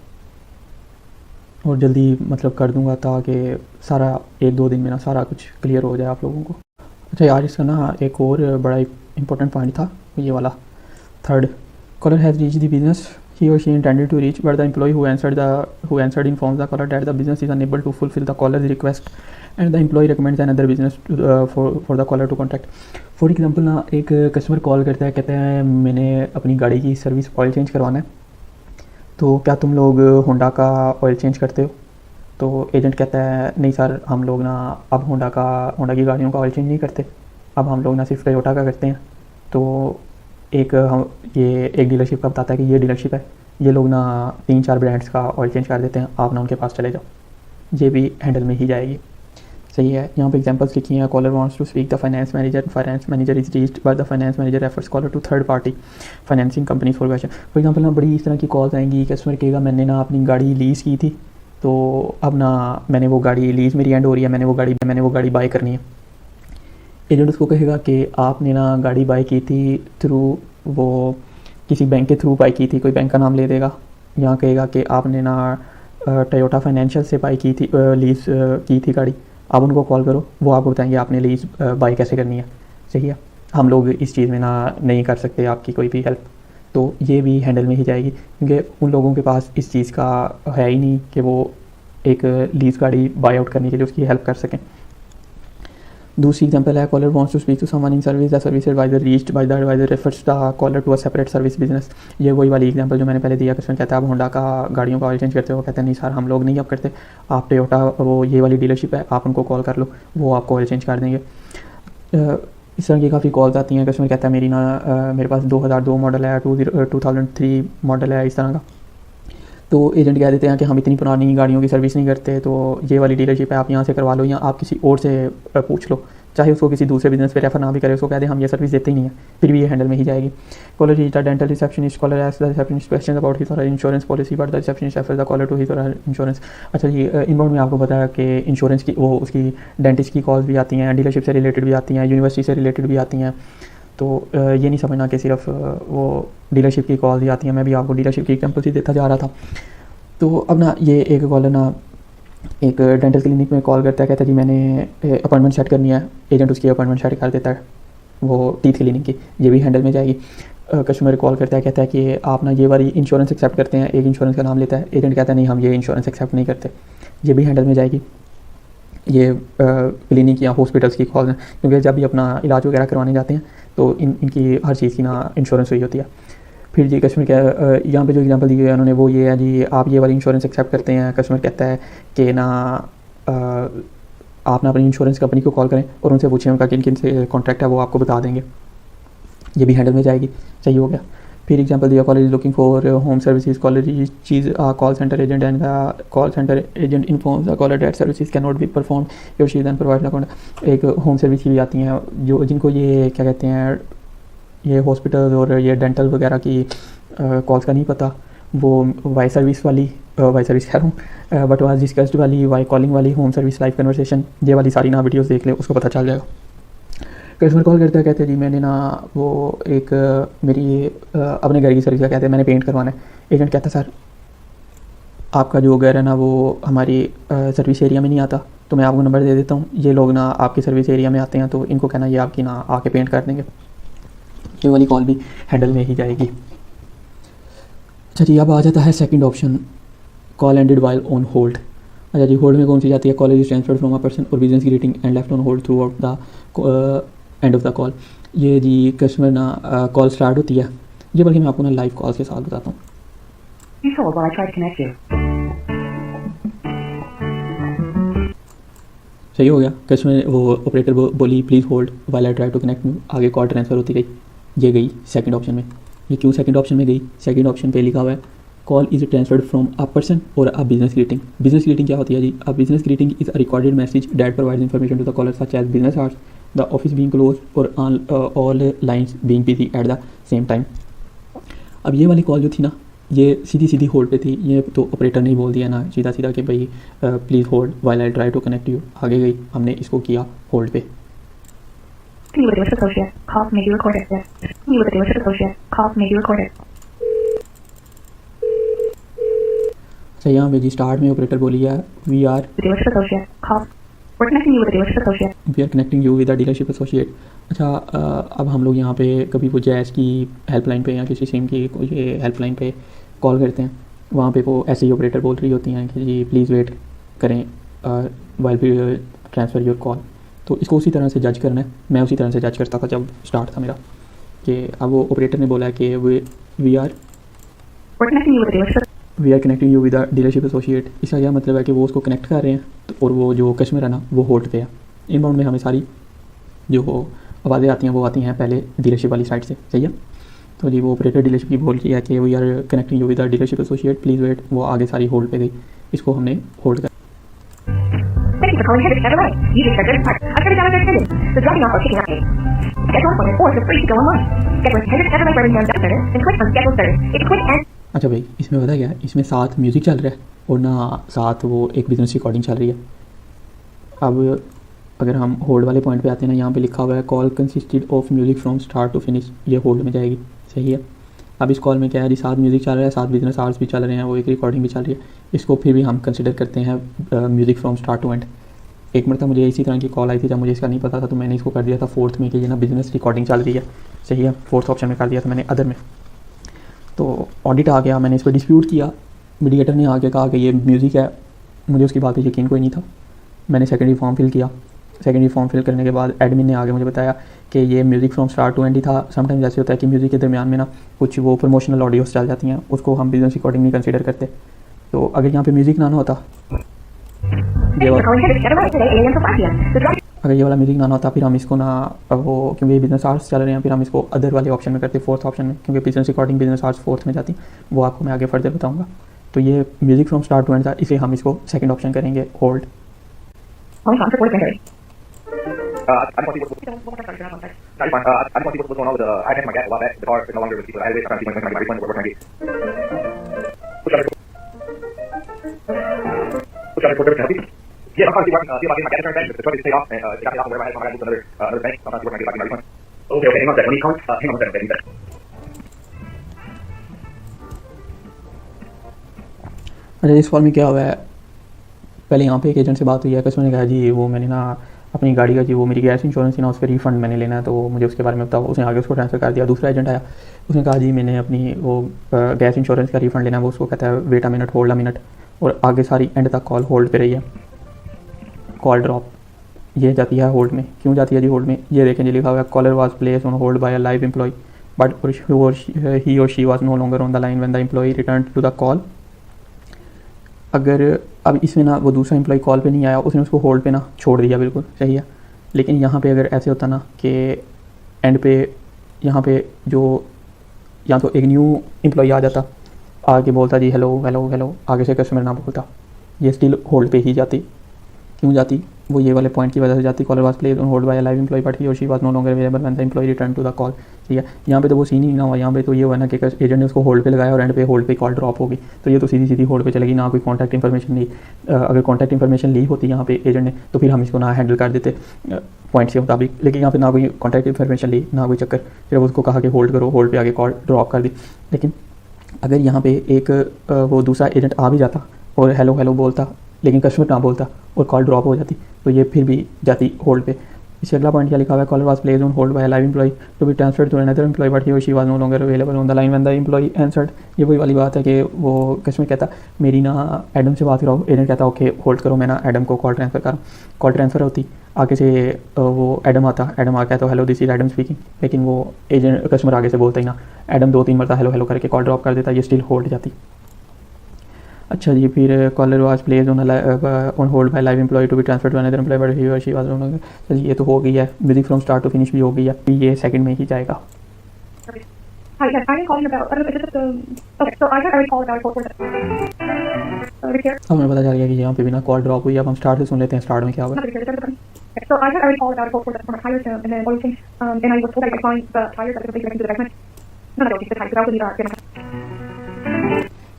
A: और जल्दी मतलब कर दूंगा ताकि सारा 1-2 दिन में ना सारा कुछ क्लियर हो जाए आप लोगों को। अच्छा यार, इसका ना एक और बड़ा इंपॉर्टेंट पॉइंट था, ये वाला 3rd। Caller has reached the business he or she intended to reach, but the employee who answered informs the caller that the business is unable to fulfill the caller's request and the employee recommends another business for the caller to contact. For example ना एक customer call करता है, कहता है मैंने अपनी गाड़ी की सर्विस ऑयल चेंज करवाना है, तो क्या तुम लोग होंडा का ऑयल चेंज करते हो? तो एजेंट कहता है नहीं सर, हम लोग ना अब होंडा की गाड़ियों का ऑयल चेंज नहीं करते, अब हम लोग ना सिर्फ टोयोटा का करते हैं। तो एक डीलरशिप का बताता है कि ये डीलरशिप है, ये लोग ना 3-4 ब्रांड्स का ऑयल चेंज कर देते हैं, आप ना उनके पास चले जाओ, ये भी हैंडल में ही जाएगी। सही है। यहाँ पे एग्जांपल्स लिखी हैं, caller wants to speak the finance manager is reached but the finance manager refers caller to third party financing company for question. For example ना बड़ी इस तरह की कॉल्स आएंगी, कस्टमर कहेगा मैंने ना अपनी गाड़ी लीज़ की थी, तो अब ना मैंने वो गाड़ी लीज़ मेरी एंड हो रही है, मैंने वो गाड़ी बाय करनी है। एजेंट उसको कहेगा कि आपने ना गाड़ी बाय की थी थ्रू वो किसी बैंक के थ्रू बाय की थी, कोई बैंक का नाम ले देगा। यहाँ कहेगा कि आपने ना टोयोटा फाइनेंशियल से बाय की थी, लीज़ की थी गाड़ी। आप उनको कॉल करो, वो आपको बताएंगे आपने लीज़ बाय कैसे करनी है। सही है, हम लोग इस चीज़ में ना नहीं कर सकते आपकी कोई भी हेल्प, तो ये भी हैंडल में ही जाएगी, क्योंकि उन लोगों के पास इस चीज़ का है ही नहीं कि वो एक लीज़ गाड़ी बाय आउट करने के लिए उसकी हेल्प कर सकें। दूसरी एग्जांपल है, caller wants to speak to someone in service, the service advisor reached by the advisor refers the caller to a separate service business. ये वही वाली एग्जांपल जो मैंने पहले दिया। कस्टमर कहता है आप होंडा का गाड़ियों का ऑयल चेंज करते हो, कहते हैं नहीं सर हम लोग नहीं अब करते, आप टोयोटा वो ये वाली डीलरशिप है, आप उनको कॉल कर लो, वो आपको ऑयल चेंज कर देंगे। इस तरह की काफ़ी कॉल्स आती हैं। कस्टमर कहता है मेरे पास 2002 मॉडल है, 2003 मॉडल है, इस तरह का। तो एजेंट कह देते हैं कि हम इतनी पुरानी गाड़ियों की सर्विस नहीं करते, तो ये वाली डीलरशिप है, आप यहाँ से करवा लो या आप किसी और से पूछ लो, चाहे उसको किसी दूसरे बिजनेस पे रेफर ना भी करे, उसको कह दे हम ये सर्विस देते ही नहीं है, फिर भी ये हैंडल में ही जाएगी। Caller reach the dental receptionist, caller asks the receptionist question about his or insurance policy but the receptionist refers the caller to his or insurance. अच्छा जी, इनबाउंड में आपको पता है कि इंश्योरेंस की वो उसकी डेंटिस्ट की कॉल्स भी आती हैं, डीलरशिप से रिलेटेड भी आती हैं, यूनिवर्सिटी से रिलेटेड भी आती हैं। तो ये नहीं समझना कि सिर्फ वो डीलरशिप की कॉल्स ही आती हैं। मैं भी आपको डीलरशिप की एग्जाम्पल ही देता जा रहा था। तो अब ना ये एक कॉलर ना एक डेंटल क्लिनिक में कॉल करता है, कहता है जी मैंने अपॉइंटमेंट सेट करनी है, एजेंट उसकी अपॉइंटमेंट सेट कर देता है वो टीथ क्लिनिक की, ये भी हैंडल में जाएगी। कस्टमर कॉल करता है, कहता है कि आप ना ये वाली इंश्योरेंस एक्सेप्ट करते हैं, एक इंश्योरेंस का नाम लेता है, एजेंट कहता है नहीं हम ये इंश्योरेंस एक्सेप्ट नहीं करते, ये भी हैंडल में जाएगी। ये क्लिनिक या हॉस्पिटल्स की कॉल हैं, क्योंकि जब भी अपना इलाज वगैरह करवाने जाते हैं तो इनकी हर चीज़ की ना इंश्योरेंस हुई होती है। फिर जी कस्टमर क्या यहाँ पे जो एग्जांपल दी है उन्होंने वो ये है जी आप ये वाली इंश्योरेंस एक्सेप्ट करते हैं। कस्टमर कहता है कि ना आप ना अपनी इंश्योरेंस कंपनी को कॉल करें और उनसे पूछें उनका किन किन से कॉन्ट्रैक्ट है, वो आपको बता देंगे, ये भी हैंडल में जाएगी। सही हो गया। फिर एग्जांपल दिया, caller is looking for home services, caller reaches call center agent and the call center agent informs the caller that services can not be perform your she then provide the contact. एक home service की भी आती हैं जो जिनको ये क्या कहते हैं, ये हॉस्पिटल और ये डेंटल वगैरह की कॉल्स का नहीं पता, वो वाई सर्विस कह रहा हूँ बट वाज डिस्कस्ड वाली, वाई कॉलिंग वाली, होम सर्विस, लाइव कन्वर्सेशन, ये वाली सारी ना वीडियोस देख ले, उसको पता चल जाएगा। कस्टमर कॉल करता है, कहते हैं जी मैंने ना वो एक मेरी अपने घर की सर्विस का कहते हैं मैंने पेंट करवाना है। एजेंट कहता है सर आपका जो घर है ना वो हमारी सर्विस एरिया में नहीं आता, तो मैं आपको नंबर दे देता हूँ, ये लोग ना आपकी सर्विस एरिया में आते हैं, तो इनको कहना ये आपकी ना आके पेंट कर देंगे। ये वाली कॉल भी हैंडल में ही जाएगी। अच्छा जी, अब आ जाता है second option, call ended while on hold. अच्छा जी, होल्ड में कौन सी जाती है, call is transferred from a person or business greeting and left on hold throughout the end of the call. ये जी कस्टमर ना कॉल स्टार्ट होती है, ये बल्कि मैं आपको ना लाइव कॉल के साथ बताता हूँ।
B: Please hold while I try to connect you.
A: सही हो गया। कस्टमर वो ऑपरेटर बोली please hold while I try to connect you, आगे कॉल ट्रांसफ़र होती गई, ये गई सेकंड ऑप्शन में। ये क्यों सेकंड ऑप्शन में गई, सेकंड ऑप्शन पे लिखा हुआ है call is transferred from a person or a business greeting. Business greeting क्या होती है जी, a business greeting is a recorded message that provides information to the caller such as business hours, the office being close or all lines being busy at the same time. अब ये वाली call जो थी ना, ये सीधी सीधी hold पे थी, ये तो ऑपरेटर ने ही बोल दिया ना सीधा सीधा कि भाई please hold while I try to connect you, आगे गई, हमने इसको किया होल्ड पे।
B: You with a dealership associate. Call may be recorded. Yes. You with a dealership associate. Call may be recorded.
A: सही, यहाँ पे जी स्टार्ट में ऑपरेटर बोली है we are
B: The dealership associate. Call. We're connecting you with a dealership associate.
A: We are connecting you with a dealership associate. अच्छा अब हम लोग यहाँ पे कभी वो जैस की हेल्पलाइन पे या किसी सिम की कोई हेल्पलाइन पे कॉल करते हैं, वहाँ पे वो ऐसे ही ऑपरेटर बोल रही होती हैं कि जी प्लीज़ वेट करें while we transfer your call. तो इसको उसी तरह से जज करना है, मैं उसी तरह से जज करता था जब स्टार्ट था मेरा, कि अब वो ऑपरेटर ने बोला है कि we are
B: We're connecting you with a dealership.
A: Connecting you with a dealership associate. इसका क्या मतलब है कि वो उसको कनेक्ट कर रहे हैं तो और वो जो कस्टमर है ना वो होल्ड पे है। इनबाउंड में हमें सारी जो आवाज़ें आती हैं वो आती हैं पहले डीलरशिप वाली साइड से। सही है, तो जी वो ऑपरेटर डीलरशिप की बोल रही है कि we are connecting you with a dealership associate please wait, वो आगे सारी होल्ड पे गई, इसको हमने होल्ड कर।
B: Thank you for calling Hendrick Chevrolet. Using Hendrick's parts. $100 extended. The dropping off or picking up date. Schedule appointment or feel free to go online. Get with Hendrick Chevrolet Birmingham Dutch Center and click on schedule service. It's quick and
A: अच्छा भाई, इसमें पता क्या है, इसमें साथ music चल रहा है और ना साथ वो एक बिज़नेस रिकॉर्डिंग चल रही है। अब अगर हम होल्ड वाले पॉइंट पे आते हैं ना, यहाँ पे लिखा हुआ है call consisted of music from start to finish, ये होल्ड में जाएगी। सही है। अब इस कॉल में क्या है जी, साथ म्यूज़िक चल रहा है, साथ बिजनेस आवर्स भी चल रहे हैं, वो एक रिकॉर्डिंग भी चल रही है। इसको फिर भी हम कंसिडर करते हैं music from start to end. एक मरतबा मुझे इसी तरह की कॉल आई थी जब मुझे इसका नहीं पता था, तो मैंने इसको कर दिया था फोर्थ में कि ये ना बिज़नेस रिकॉर्डिंग चल रही है। सही है। फोर्थ ऑप्शन में कर दिया था मैंने अदर में। तो ऑडिट आ गया, मैंने इस पर डिस्प्यूट किया, मीडिएटर ने आके कहा कि ये म्यूज़िक है। मुझे उसकी बात पर यकीन कोई नहीं था। मैंने सेकेंडरी फॉर्म फिल किया। सेकेंडरी फॉर्म फिल करने के बाद एडमिन ने आगे मुझे बताया कि ये music from start to end ही था। समटाइम्स ऐसे होता है कि म्यूज़िक के दरमियान में ना कुछ वो प्रमोशनल ऑडियोस चल जाती हैं, उसको हम बिजनेस रिकॉर्डिंग नहीं कंसीडर करते। तो अगर यहाँ पे म्यूज़िक ना होता, ये
B: We're calling Hendrick Chevrolet today 8 a.m. to 5 p.m. The drop
A: अगर ये वाला म्यूज़िक ना होता फिर हम इसको ना वो, क्योंकि ये बिजनेस आर्ट्स चल रहे हैं, फिर हम इसको अदर वाले ऑप्शन में करते, फोर्थ ऑप्शन में, क्योंकि business recording business arts fourth में जाती, वो आपको मैं आगे फर्दर बताऊँगा। तो ये music from start to end था, इसे हम इसको सेकंड ऑप्शन करेंगे hold.
B: calling from support Hendrick.
C: I just want to see what's going on with I just want to see what's going on with I had my gas a while back. The car is no longer with people. I had it. I'm trying to see when my refund. We're trying to get. What should I report everything healthy? Yeah, I'm trying to see if I can get my gas insurance back. The truck is paid off and it got paid off wherever I had. So I got to move to another bank. I'm trying to see where I can get my refund. Okay, hang on a second. When he comes, hang on a second.
A: अच्छा, इस form में क्या हुआ है, पहले यहाँ पे एक एजेंट से बात हुई है, कस्टमर ने कहा जी वो मैंने ना अपनी गाड़ी का जी वो मेरी गैस इंश्योरेंस थी ना, उस पर रिफ़ंड मैंने लेना है, तो मुझे उसके बारे में बताओ। उसने आगे उसको ट्रांसफ़र कर दिया। दूसरा एजेंट आया, उसने कहा जी मैंने अपनी वो गैस इंश्योरेंस का रिफ़ंड लेना है, वो उसको कहता है wait a minute, hold a minute, और आगे सारी एंड तक कॉल होल्ड पे रही है। कॉल ड्रॉप ये जाती है होल्ड में। क्यों जाती है जी होल्ड में, ये देखें जी लिखा हुआ है caller was place on hold by a live employ but he or she was no longer on the line when the employ return to the call. अगर अब इसमें ना वो दूसरा एम्प्लॉय कॉल पे नहीं आया, उसने उसको होल्ड पे ना छोड़ दिया, बिल्कुल सही है। लेकिन यहाँ पे अगर ऐसे होता ना कि एंड पे यहाँ पे जो या तो एक न्यू एम्प्लॉय आ जाता, आगे बोलता जी हेलो हेलो हेलो, आगे से कस्टमर ना बोलता, ये स्टिल होल्ड पे ही जाती। क्यों जाती, वो ये वाले पॉइंट की वजह से जाती, caller was placed on hold by a live employ but he or she was no longer available when the employ return to the call. ठीक है। यहाँ पे तो वो सीन ही ना हुआ, यहाँ पे तो ये हुआ ना कि एजेंट ने उसको होल्ड पे लगाया और एंड पे होल्ड पे कॉल ड्रॉप होगी, तो ये तो सीधी सीधी होल्ड पे चलेगी, ना कोई कॉन्टैक्ट इन्फॉर्मेशन ली। अगर कॉन्टैक्ट इन्फॉर्मेशन ली होती यहाँ पे एजेंट ने, तो फिर हम इसको ना हैंडल कर देते पॉइंट के मुताबिक। लेकिन यहाँ पे ना कोई कॉन्टैक्ट इन्फॉर्मेशन ली, ना कोई चक्कर, फिर उसको कहा कि होल्ड करो, होल्ड पे आगे कॉल ड्रॉप कर दी। लेकिन अगर यहाँ पे एक वो दूसरा एजेंट आ भी जाता और हेलो हेलो बोलता, लेकिन कस्टमर ना बोलता और कॉल ड्रॉप हो जाती, तो ये फिर भी जाती होल्ड पे। इससे अगला पॉइंट क्या लिखा हुआ है, caller was placed on hold by a live employ to be transferred to another employ but he or she was no longer available on the line when the employ answered. ये वही वाली बात है कि वो कस्टमर कहता मेरी ना एडम से बात कराओ, एजेंट कहता ओके होल्ड करो, मैं ना एडम को कॉल ट्रांसफ़र करूँ। कॉल ट्रांसफ़र होती, आगे से वो एडम आता, एडम आ कहता hello this is Adam speaking, लेकिन वो एजेंट कस्टमर आगे से बोलता ही ना, एडम 2-3 मरता हेलो हेलो करके कॉल ड्रॉप कर देता, ये स्टिल होल्ड जाती। अच्छा जी, फिर caller was placed on hold by live employ to be transferred to another employ but he or she was no longer. चलिए ये तो हो गई है, music from start to finish भी हो गई है, ये सेकंड में ही जाएगा।
B: Hi, yes, I'm calling about. Is it the? Okay, so I had already called about for repair.
A: अब हमें पता चल गया कि यहाँ पे बिना कॉल ड्रॉप हुई। अब हम स्टार्ट से सुन लेते हैं स्टार्ट में क्या होगा।
B: Not repair, okay, so I had already called about for my tires and then oil change. And I was told I could find the tires that I could replace into the document. No, I don't think the tires. I also need a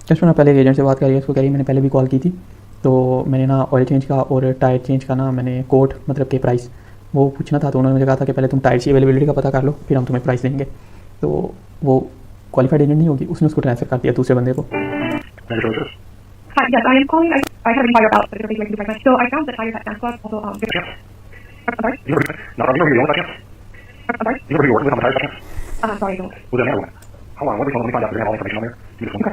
A: customer पहले agent से बात करी, उसको कह रही मैंने पहले भी कॉल की थी, तो मैंने ना ऑयल चेंज का और टायर चेंज का ना मैंने कोट मतलब के प्राइस वो पूछना था, तो उन्होंने मुझे कहा था कि पहले तुम टायर की अवेलेबिलिटी का पता कर लो, फिर हम तुम्हें प्राइस देंगे। तो वो क्वालिफाइड एजेंट नहीं होगी, उसने उसको ट्रांसफ़र कर दिया दूसरे बंदे को।
B: Hi, yes, I am calling. I had a inquiry about the replacement into the document. So I found the tires at Sam's Club. Also, I'm sorry.
C: You know who you're working with?
B: I'm sorry.
C: You know who you're working with on the tire section?
B: Sorry, no.
C: Who's that other one? Hold on, let me find out if there's all information on there. You just want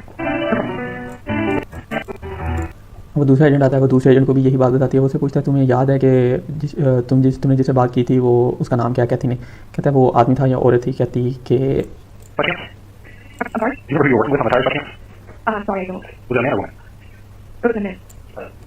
A: वो दूसरा agent आता है, वो दूसरे agent को भी यही बात बताती है, वो उससे पूछता है तुम्हें याद है कि तुमने जिससे बात की थी वो उसका नाम क्या, कहती नहीं, कहता है वो आदमी था या औरत थी, कहती कि
B: I'm sorry.
C: You know who you're working with on the tire section?
B: Sorry, no.
C: Who's that other one?
B: It was a man.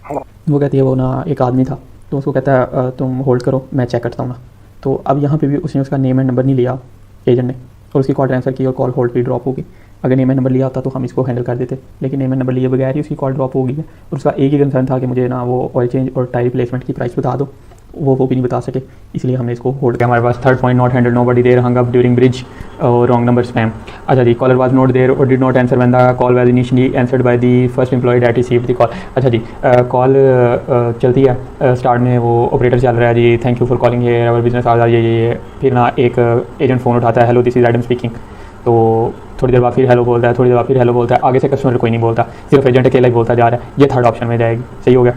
C: Hold on.
A: वो कहती है वो ना एक आदमी था, तो उसको कहता है तुम होल्ड करो मैं चेक करता हूँ ना। तो अब यहाँ पे भी उसने उसका नेम एंड नंबर नहीं लिया एजेंट ने, और उसकी कॉल ट्रांसफ़र की और कॉल होल्ड पे ड्रॉप होगी। अगर नेम एंड नंबर लिया होता तो हम इसको हैंडल कर देते, लेकिन नेम एंड नंबर लिए बगैर ही उसकी कॉल ड्रॉप हो गई है। और उसका एक ही कंसर्न था कि मुझे ना वो ऑयल चेंज और टायर रिप्लेसमेंट की प्राइस बता दो, वो भी नहीं बता सके, इसलिए हमने इसको होल्ड किया। हमारे पास third point, not handle nobody there hung up during bridge or wrong number spam. अच्छा जी, caller was not there or did not answer when the call was initially answered by the first employ that received the call. अच्छा जी, call चलती है, start में वो operator चल रहा है जी, thank you for calling here our business आ ये, फिर ना एक एजेंट फ़ोन उठाता है, hello this is Adam speaking. तो थोड़ी देर बाद फिर हेलो बोलता है, थोड़ी देर बाद फिर हेलो बोलता है, आगे से कस्टमर कोई नहीं बोलता, सिर्फ एजेंट अकेला ही बोलता जा रहा है। ये थर्ड ऑप्शन में जाएगी, सही हो गया।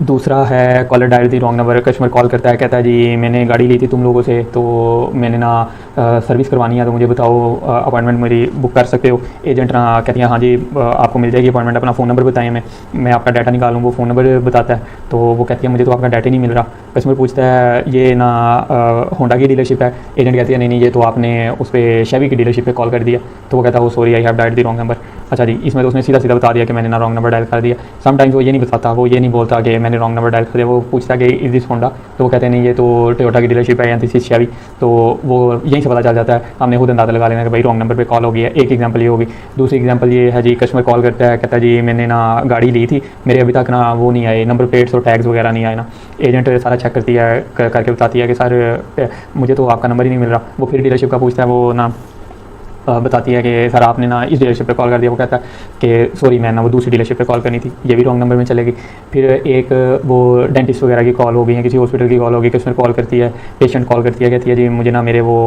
A: दूसरा है caller dial the wrong number. Customer call करता है, कहता है जी मैंने गाड़ी ली थी तुम लोगों से, तो मैंने ना सर्विस करवानी है, तो मुझे बताओ अपॉइंटमेंट मेरी बुक कर सकते हो। एजेंट ना कहती है हाँ जी आपको मिल जाएगी अपॉइंटमेंट, अपना फ़ोन नंबर बताएं, मैं आपका डाटा निकालूँ। वो फ़ोन नंबर बताता है, तो वो कहती है मुझे तो आपका डाटा नहीं मिल रहा। कस्टमर पूछता है ये ना होंडा की डीलरशिप है। एजेंट कहती है नहीं ये तो आपने उस पर शेवी की डीलरशिप पर कॉल कर दिया। तो वो कहता है वो sorry I have dial the wrong number. अच्छा जी, इसमें तो उसने सीधा सीधा बता दिया कि मैंने ना रॉन्ग नंबर डायल कर दिया। समटाइम्स वो ये नहीं बताता, वो ये नहीं बोलता कि मैंने रॉन्ग नंबर डायल कर दिया, वो पूछता है कि इज दिस होंडा, तो वो कहते हैं नहीं ये तो टोयोटा की डीलरशिप है या दिस इज शेवी। तो वो यहीं से पता चल जाता है, हमने खुद अंदाजा लगा लेना कि भाई रॉन्ग नंबर पे कॉल हो गई है। एक एग्जांपल ये होगी। दूसरी एग्जांपल ये है जी, कस्टमर कॉल करता है, कहता है जी मैंने ना गाड़ी ली थी, मेरे अभी तक ना वो नहीं आए, नंबर प्लेट्स और टैग्स वगैरह नहीं आए ना। एजेंट सारा चेक करती है, करके बताती है कि सर मुझे तो आपका नंबर ही नहीं मिल रहा। वो फिर डीलरशिप का पूछता है, वो ना बताती है कि सर आपने ना इस डीलरशिप पे कॉल कर दिया। वो कहता है कि सॉरी मैं ना वो दूसरी डीलरशिप पे कॉल करनी थी, ये भी रॉन्ग नंबर में चलेगी। फिर एक वो डेंटिस्ट वगैरह की कॉल हो गई है, किसी हॉस्पिटल की कॉल होगी, कस्टमर कॉल करती है, पेशेंट कॉल करती है, कहती है जी मुझे ना मेरे वो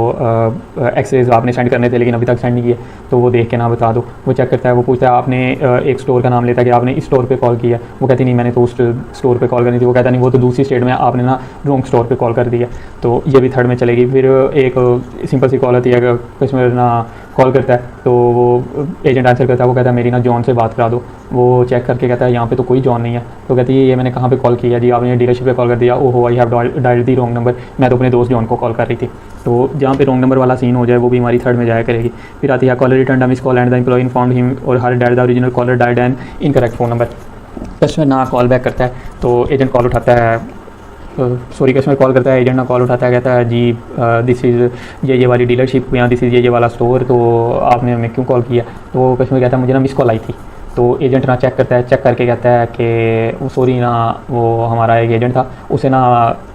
A: एक्सरेज आपने सेंड करने थे लेकिन अभी तक सेंड नहीं किए, तो वो देख के ना बता दो। वो चेक करता है, वो पूछता है आपने एक स्टोर का नाम लेता है कि आपने इस स्टोर पर कॉल किया। वो कहती नहीं मैंने तो उस स्टोर पर कॉल करनी थी। वो कहता नहीं वो तो दूसरी स्टेट में आपने ना रॉन्ग स्टोर पर कॉल कर दिया, तो ये भी थर्ड में चलेगी। फिर एक सिंपल सी कॉल होती है, कस्टमर ना कॉल करता है, तो वो एजेंट आंसर करता है, वो कहता है मेरी ना जॉन से बात करा दो। वो चेक करके कहता है यहाँ पे तो कोई जॉन नहीं है। तो कहती है ये मैंने कहाँ पे कॉल किया जी, आपने डीलरशिप पे कॉल कर दिया। ओहो I have dial the wrong number, मैं तो अपने दोस्त जॉन को कॉल कर रही थी। तो जहाँ पे रॉन्ग नंबर वाला सीन हो जाए वो भी हमारी थर्ड में जाया करेगी। फिर आती है caller return miss call and the employ informed him or her dial the original caller dialed an incorrect phone number. Customer ना कॉल बैक करता है, तो एजेंट कॉल उठाता है, सॉरी कस्टमर कॉल करता है, एजेंट ना कॉल उठाता है, कहता है जी दिस इज़ ये वाली डीलरशिप या दिस इज़ ये वाला स्टोर, तो आपने हमें क्यों कॉल किया। तो कस्टमर कहता है मुझे ना मिस कॉल आई थी। तो एजेंट ना चेक करता है, चेक करके कहता है कि सॉरी ना वो हमारा एक एजेंट था, उसे ना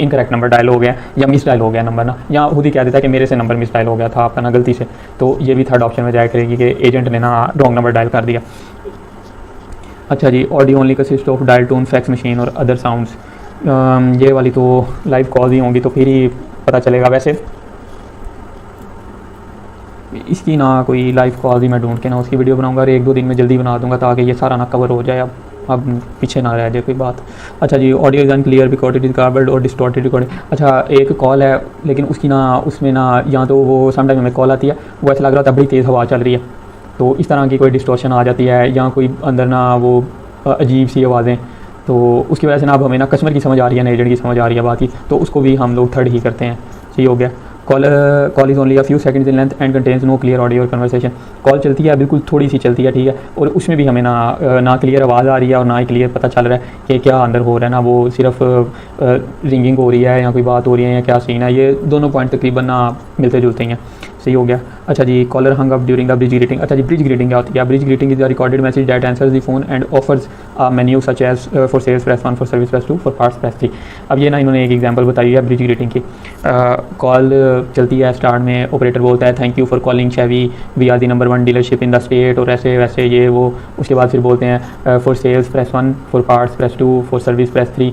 A: इनकरेक्ट नंबर डायल हो गया या मिस डायल हो गया नंबर ना, या खुद ही कह देता है कि मेरे से नंबर मिस डायल हो गया था आपका ना गलती से। तो ये भी थर्ड ऑप्शन में जाया करेगी कि एजेंट ने ना रॉन्ग नंबर डायल कर दिया। अच्छा जी, audio only consist of dial tone fax machine or other sounds. ये वाली तो लाइव कॉल ही होंगी तो फिर ही पता चलेगा। वैसे इसकी ना कोई लाइव कॉल ही मैं ढूंढ के ना उसकी वीडियो बनाऊंगा और एक दो दिन में जल्दी बना दूंगा ताकि ये सारा ना कवर हो जाए, अब पीछे ना रह जाए कोई बात। अच्छा जी, audio is unclear recorded is garbled or distorted recording. अच्छा एक कॉल है लेकिन उसकी ना उसमें ना या तो वो समटाइम हमें कॉल आती है, वो ऐसा लग रहा था बड़ी तेज़ हवा चल रही है, तो इस तरह की कोई डिस्टॉर्शन आ जाती है, या कोई अंदर ना वो अजीब सी आवाज़ें, तो उसकी वजह से ना अब हमें ना कस्टमर की समझ आ रही है ना एजेंट की समझ आ रही है बात की, तो उसको भी हम लोग थर्ड ही करते हैं। सही हो गया। Call is only a few seconds in length and contains no clear audio or conversation. Call चलती है, बिल्कुल थोड़ी सी चलती है, ठीक है, और उसमें भी हमें ना क्लियर आवाज़ आ रही है और ना ही क्लियर पता चल रहा है कि क्या अंदर हो रहा है, ना वो सिर्फ रिंगिंग हो रही है या कोई बात हो रही है या क्या सीन है। ये दोनों पॉइंट तकरीबन ना मिलते जुलते हैं। सही हो गया। अच्छा जी, caller hung up during the bridge greeting. अच्छा जी, ब्रिज ग्रीटिंग क्या होती है? Bridge greeting is the recorded message that answers the phone and offers a menu such as for sales press 1, for service press 2, for parts press 3। अब ये ना इन्होंने एक एग्जांपल बताई है ब्रिज ग्रीटिंग की। कॉल चलती है, स्टार्ट में ऑपरेटर बोलता है thank you for calling Chevy, we are the number 1 dealership in the state, और ऐसे वैसे ये वो। उसके बाद फिर बोलते हैं for sales press 1, for parts press 2, for service press 3।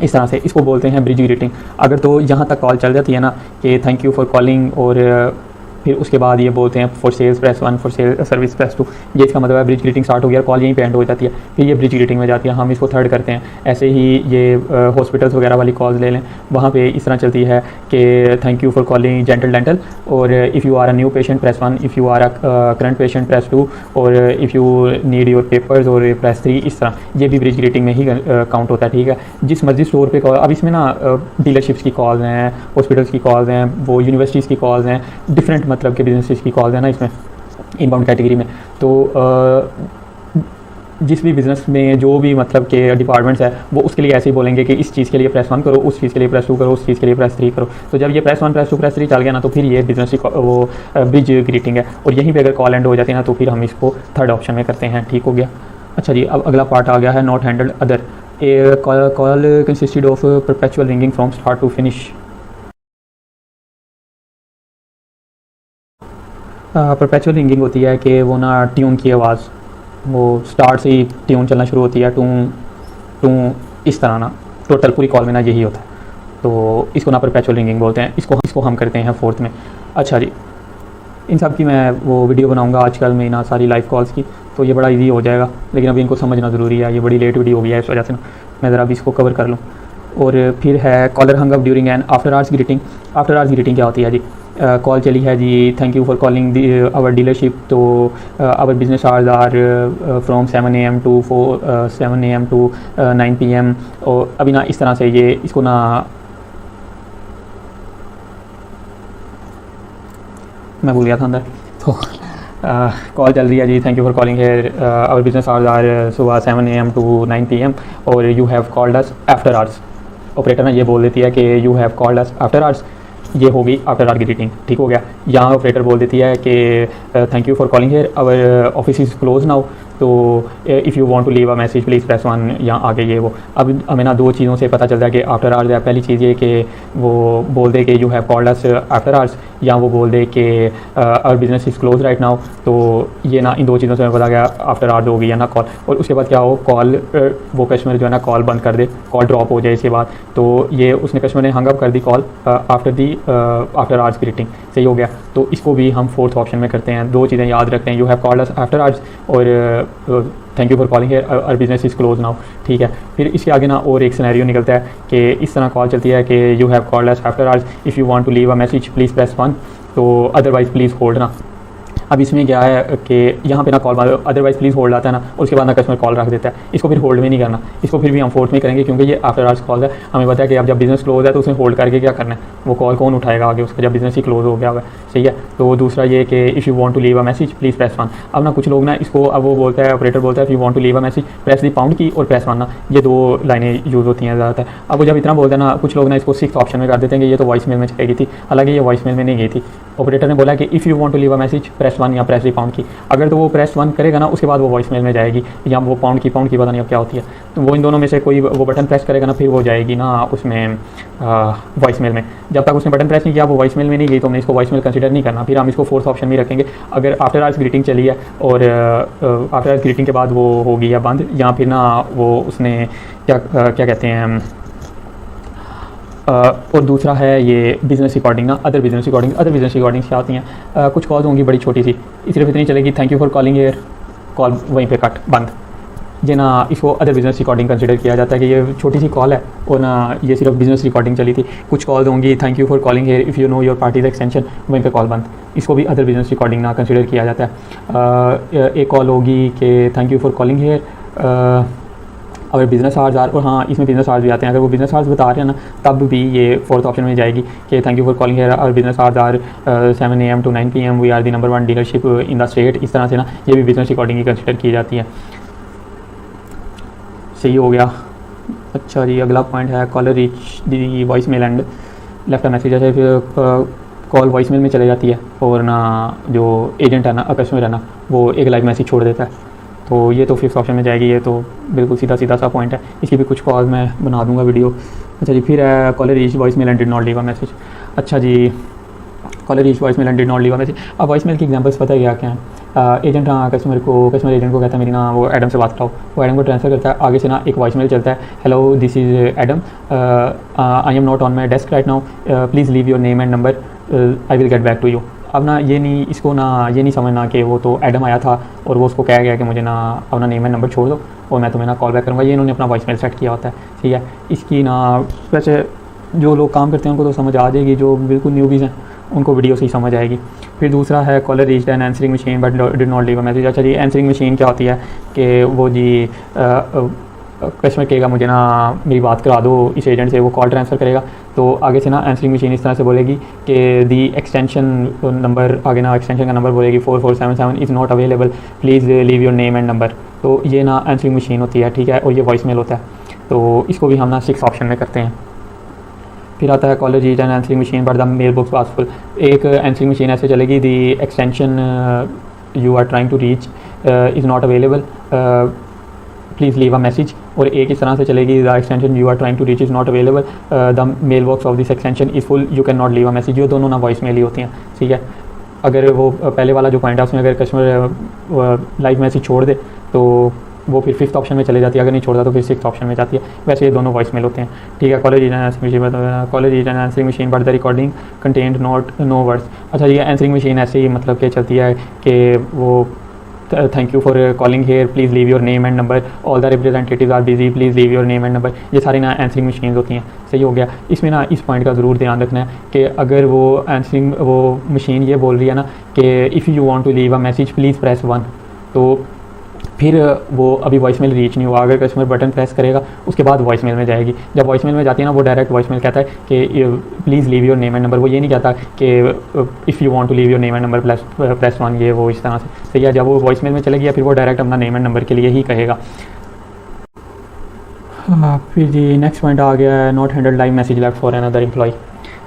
A: इस तरह से इसको बोलते हैं ब्रिज ग्रीटिंग। अगर तो यहाँ तक कॉल चल जाती है ना कि थैंक यू फॉर कॉलिंग, और फिर उसके बाद ये बोलते हैं for sales press 1, for service press 2, ये इसका मतलब है ब्रिज ग्रीटिंग स्टार्ट हो गया, कॉल यहीं पे एंड हो जाती है, फिर ये ब्रिज ग्रीटिंग में जाती है, हम इसको थर्ड करते हैं। ऐसे ही ये हॉस्पिटल्स वगैरह वाली कॉल्स ले लें, वहाँ पे इस तरह चलती है कि thank you for calling Gentle Dental, or if you are a new patient press 1, if you are a current patient press 2, or if you need your papers or press 3। इस तरह ये भी ब्रिज ग्रीटिंग में ही count होता है, ठीक है। जिस मर्जी स्टोर पे कॉल, अब इसमें ना डीलरशिप्स की कॉल्स हैं, हॉस्पिटल्स की कॉल्स हैं, वो यूनिवर्सिटीज़ की कॉल्स हैं, डिफरेंट मतलब के बिजनेसेस की कॉल्स हैं ना इसमें इनबाउंड कैटेगरी में। तो जिस भी बिज़नेस में जो भी मतलब के डिपार्टमेंट्स है वो उसके लिए ऐसे ही बोलेंगे कि इस चीज़ के लिए प्रेस 1 करो, उस चीज़ के लिए प्रेस 2 करो, उस चीज़ के लिए प्रेस 3 करो। तो जब ये प्रेस 1 प्रेस 2 प्रेस 3 चल गया ना, तो फिर ये बिज़नेस वो ब्रिज ग्रीटिंग है, और यहीं पे अगर कॉल एंड हो जाती है ना, तो फिर हम इसको थर्ड ऑप्शन में करते हैं। ठीक हो गया। अच्छा जी, अब अगला पार्ट आ गया है not handled other. A call consisted of perpetual ringing from start to finish. Perpetual ringing होती है कि वो ना ट्यून की आवाज़, वो स्टार्ट से ही ट्यून चलना शुरू होती है, टू टू इस तरह ना, टोटल पूरी कॉल में ना यही होता है। तो इसको ना परपेचुअल रिंगिंग बोलते हैं। इसको हम करते हैं फोर्थ में। अच्छा जी, इन सब की मैं वो वीडियो बनाऊंगा आजकल में ना सारी लाइव कॉल्स की, तो ये बड़ा इजी हो जाएगा, लेकिन अभी इनको समझना ज़रूरी है। ये बड़ी लेट वीडियो हो गई है, इस वजह से ना मैं ज़रा अभी इसको कवर कर लूँ। और फिर है caller hung up during and after hours greeting. After hours greeting क्या होती है जी? कॉल चली है जी, thank you for calling our dealership, तो our business hours are from 7 AM to 7 AM to 9 PM। और अभी ना इस तरह से ये इसको ना मैं भूल गया था अंदर। तो कॉल चल रही है जी, thank you for calling here, our business hours are सुबह 7 AM to 9 PM और you have called us after hours. Operator ना ये बोल देती है कि you have called us after hours, ये होगी आफ्टर आवर ग्रीटिंग। ठीक हो गया। यहाँ ऑपरेटर बोल देती है कि thank you for calling here, our office is close now, तो if you want to leave a message please press 1। यहाँ आगे ये वो अब हमें ना दो चीज़ों से पता चलता है कि आफ्टर आवर्स है। पहली चीज़ ये कि वो बोल दे कि you have called us after hours, या वो बोल दे कि our business is close right now. तो ये ना इन दो चीज़ों से हमें पता गया आफ्टर आवर्स होगी या ना कॉल। और उसके बाद क्या हो, कॉल वो कस्टमर जो है ना कॉल बंद कर दे, कॉल ड्रॉप हो जाए इसके बाद, तो ये उसने कस्टमर ने हंग अप कर दी कॉल आफ्टर आवर्स ग्रीटिंग। सही हो गया। तो इसको भी हम फोर्थ ऑप्शन में करते हैं। दो चीज़ें याद रखते हैं, you have called us after hours और thank you for calling here, our business is close now. ठीक है। फिर इसके आगे ना और एक सिनेरियो निकलता है कि इस तरह कॉल चलती है कि you have called us after hours, if you want to leave a message please press 1, तो अदरवाइज़ प्लीज़ होल्ड ना। अब इसमें क्या है कि यहाँ पे ना कॉल अदरवाइज़ प्लीज़ होल्ड आता है ना, और उसके बाद ना कस्टमर कॉल रख देता है। इसको फिर होल्ड में नहीं करना, इसको फिर भी हम फोर्थ में करेंगे, क्योंकि ये आफ्टर आवर्स कॉल है। हमें पता है कि अब जब बिज़नेस क्लोज है तो उसमें होल्ड करके क्या करना है, वो कॉल कौन उठाएगा आगे उसका, जब बिज़नेस ही क्लोज हो गया हुआ है। सही है। तो दूसरा ये कि if you want to leave a message please press 1। अब ना कुछ लोग ना इसको, अब वो बोलता है, ऑपरेटर बोलता है if you want to leave a message press the pound key or press 1 ना, ये दो लाइनें यूज़ होती हैं ज़्यादातर। अब वो जब इतना बोलता है ना, कुछ लोग ना इसको सिक्स ऑप्शन में कर देते हैं कि ये तो वॉइस मेल में चलेगी थी, हालांकि ये वॉइस मेल में नहीं गई थी। ऑपरेटर ने बोला कि if you want to leave a message press 1 या प्रेस दी पाउंड की। अगर तो वो प्रेस 1 करेगा ना, उसके बाद वो वॉइस मेल में जाएगी, या वो पाउंड की पता नहीं अब क्या होती है, तो वो इन दोनों में से कोई वो बटन प्रेस करेगा ना, फिर वो जाएगी ना उसमें वॉइस मेल में। जब तक उसने बटन प्रेस नहीं किया वो वॉइस मेल में नहीं गई, तो हमने इसको वॉइस मेल कंसिडर नहीं करना। फिर हम इसको फोर्थ ऑप्शन में रखेंगे। अगर आफ्टर आवर्स ग्रीटिंग चली है और आफ्टर आवर्स ग्रीटिंग के बाद वो होगी या बंद, या फिर ना वो उसने क्या कहते हैं, और दूसरा है ये बिज़नेस रिकॉर्डिंग ना, अदर बिज़नेस रिकॉर्डिंग्स क्या होती हैं, कुछ कॉल्स होंगी बड़ी छोटी सी, सिर्फ इतनी चलेगी thank you for calling here, call वहीं पे कट बंद। ये ना इसको अदर बिज़नेस रिकॉर्डिंग कंसिडर किया जाता है कि ये छोटी सी कॉल है और ना ये सिर्फ बिज़नेस रिकॉर्डिंग चली थी। कुछ कॉल्स होंगी thank you for calling here, if you know your parties extension, वहीं पे कॉल बंद। इसको भी अदर बिज़नेस रिकॉर्डिंग ना कंसिडर किया जाता है। एक कॉल होगी कि thank you for calling here, अगर बिज़नेस आवर्स आर, और हाँ इसमें बिज़नेस आवर्स भी आते हैं। अगर वो बिज़नेस आवर्स बता रहे हैं ना, तब भी ये फोर्थ ऑप्शन में जाएगी कि thank you for calling here, our business hours are 7 AM to 9 PM, we are the number 1 dealership in the state. इस तरह से ना ये भी बिज़नेस रिकॉर्डिंग ही कंसिडर की जाती है। सही हो गया। अच्छा जी, अगला पॉइंट है caller reach the voice mail and left a message. जैसे फिर कॉल वॉइस मेल में चले जाती है और ना जो एजेंट है ना, कस्टमर है ना, वो एक लाइव मैसेज छोड़ देता है, तो ये तो फिफ्थ ऑप्शन में जाएगी। ये तो बिल्कुल सीधा सा पॉइंट है। इसकी भी कुछ कॉल मैं बना दूंगा वीडियो। अच्छा जी, फिर है caller reach voice mail and did not leave a message. अच्छा जी, caller reach voice mail and did not leave a message. अब वॉइस मेल की एग्जांपल्स पता है क्या है? एजेंट हाँ कस्टमर एजेंट को कहता है मेरी ना वो एडम से बात कराओ, वो एडम को ट्रांसफ़र करता है, आगे से ना एक वॉइस मेल चलता है, hello this is Adam, I am not on my desk right now, please leave your name and number, I will get back to you. अब ना ये नहीं समझना कि वो तो एडम आया था और वो उसको कहा गया कि मुझे ना अपना नेम एंड नंबर छोड़ दो और मैं तुम्हें ना कॉल बैक करूँगा। ये इन्होंने अपना वॉइस मेल सेट किया होता है। ठीक है। इसकी ना वैसे जो लोग काम करते हैं उनको तो समझ आ जाएगी, जो बिल्कुल न्यूबीज़ हैं उनको वीडियो से ही समझ आएगी। फिर दूसरा है caller reached an answering machine but did not leave a message. अच्छा जी, आंसरिंग मशीन क्या होती है कि वो जी कस्टमर कहेगा मुझे ना मेरी बात करा दो इस एजेंट से, वो कॉल ट्रांसफ़र करेगा। तो आगे से ना आंसरिंग मशीन इस तरह से बोलेगी कि दी एक्सटेंशन नंबर, आगे ना एक्सटेंशन का नंबर बोलेगी 4477 is not available, please leave your name and number. तो ये ना आंसरिंग मशीन होती है, ठीक है, और ये वॉइस मेल होता है। तो इसको भी हम ना 6 ऑप्शन में करते हैं। फिर आता है caller reach and answering machine but the mail box was full. एक आंसरिंग मशीन ऐसे चलेगी the extension you are trying to reach is not available, please leave a message. और एक इस तरह से चलेगी the extension you are trying to reach is not available, the mail box of this extension is full, you can not leave a message. ये दोनों ना voice mail ही होती हैं, ठीक है। अगर वो पहले वाला जो पॉइंट है उसमें अगर कस्टमर लाइव मैसेज छोड़ दे तो वो फिर 5th ऑप्शन में चले जाती है, अगर नहीं छोड़ता तो फिर 6th ऑप्शन में जाती है। वैसे ये दोनों वॉइस मेल होते हैं, ठीक है। Caller reach and answering machine but the recording content not no words. अच्छा, ये आंसरिंग मशीन ऐसे ही मतलब कि चलती है कि वो thank you for calling here, please leave your name and number, all the representatives are busy, please leave your name and number. ये सारी ना आंसरिंग मशीन होती हैं, सही हो गया। इसमें ना इस पॉइंट का ज़रूर ध्यान रखना है कि अगर वो आंसरिंग वो मशीन ये बोल रही है ना कि if you want to leave a message please press 1, तो फिर वो अभी वॉइस मेल रीच नहीं हुआ। अगर कस्टमर बटन प्रेस करेगा उसके बाद वॉइस मेल में जाएगी। जब वॉइस मेल में जाती है ना वो डायरेक्ट वॉइस मेल कहता है कि please leave your name and number. वो ये नहीं कहता कि if you want to leave your name and number press 1, ये वो इस तरह से, सही है। जब वो वॉइस मेल में चले गया फिर वो डायरेक्ट अपना नेम एंड नंबर के लिए ही कहेगा। फिर जी नेक्स्ट पॉइंट आ गया है not handle live message left for another employ.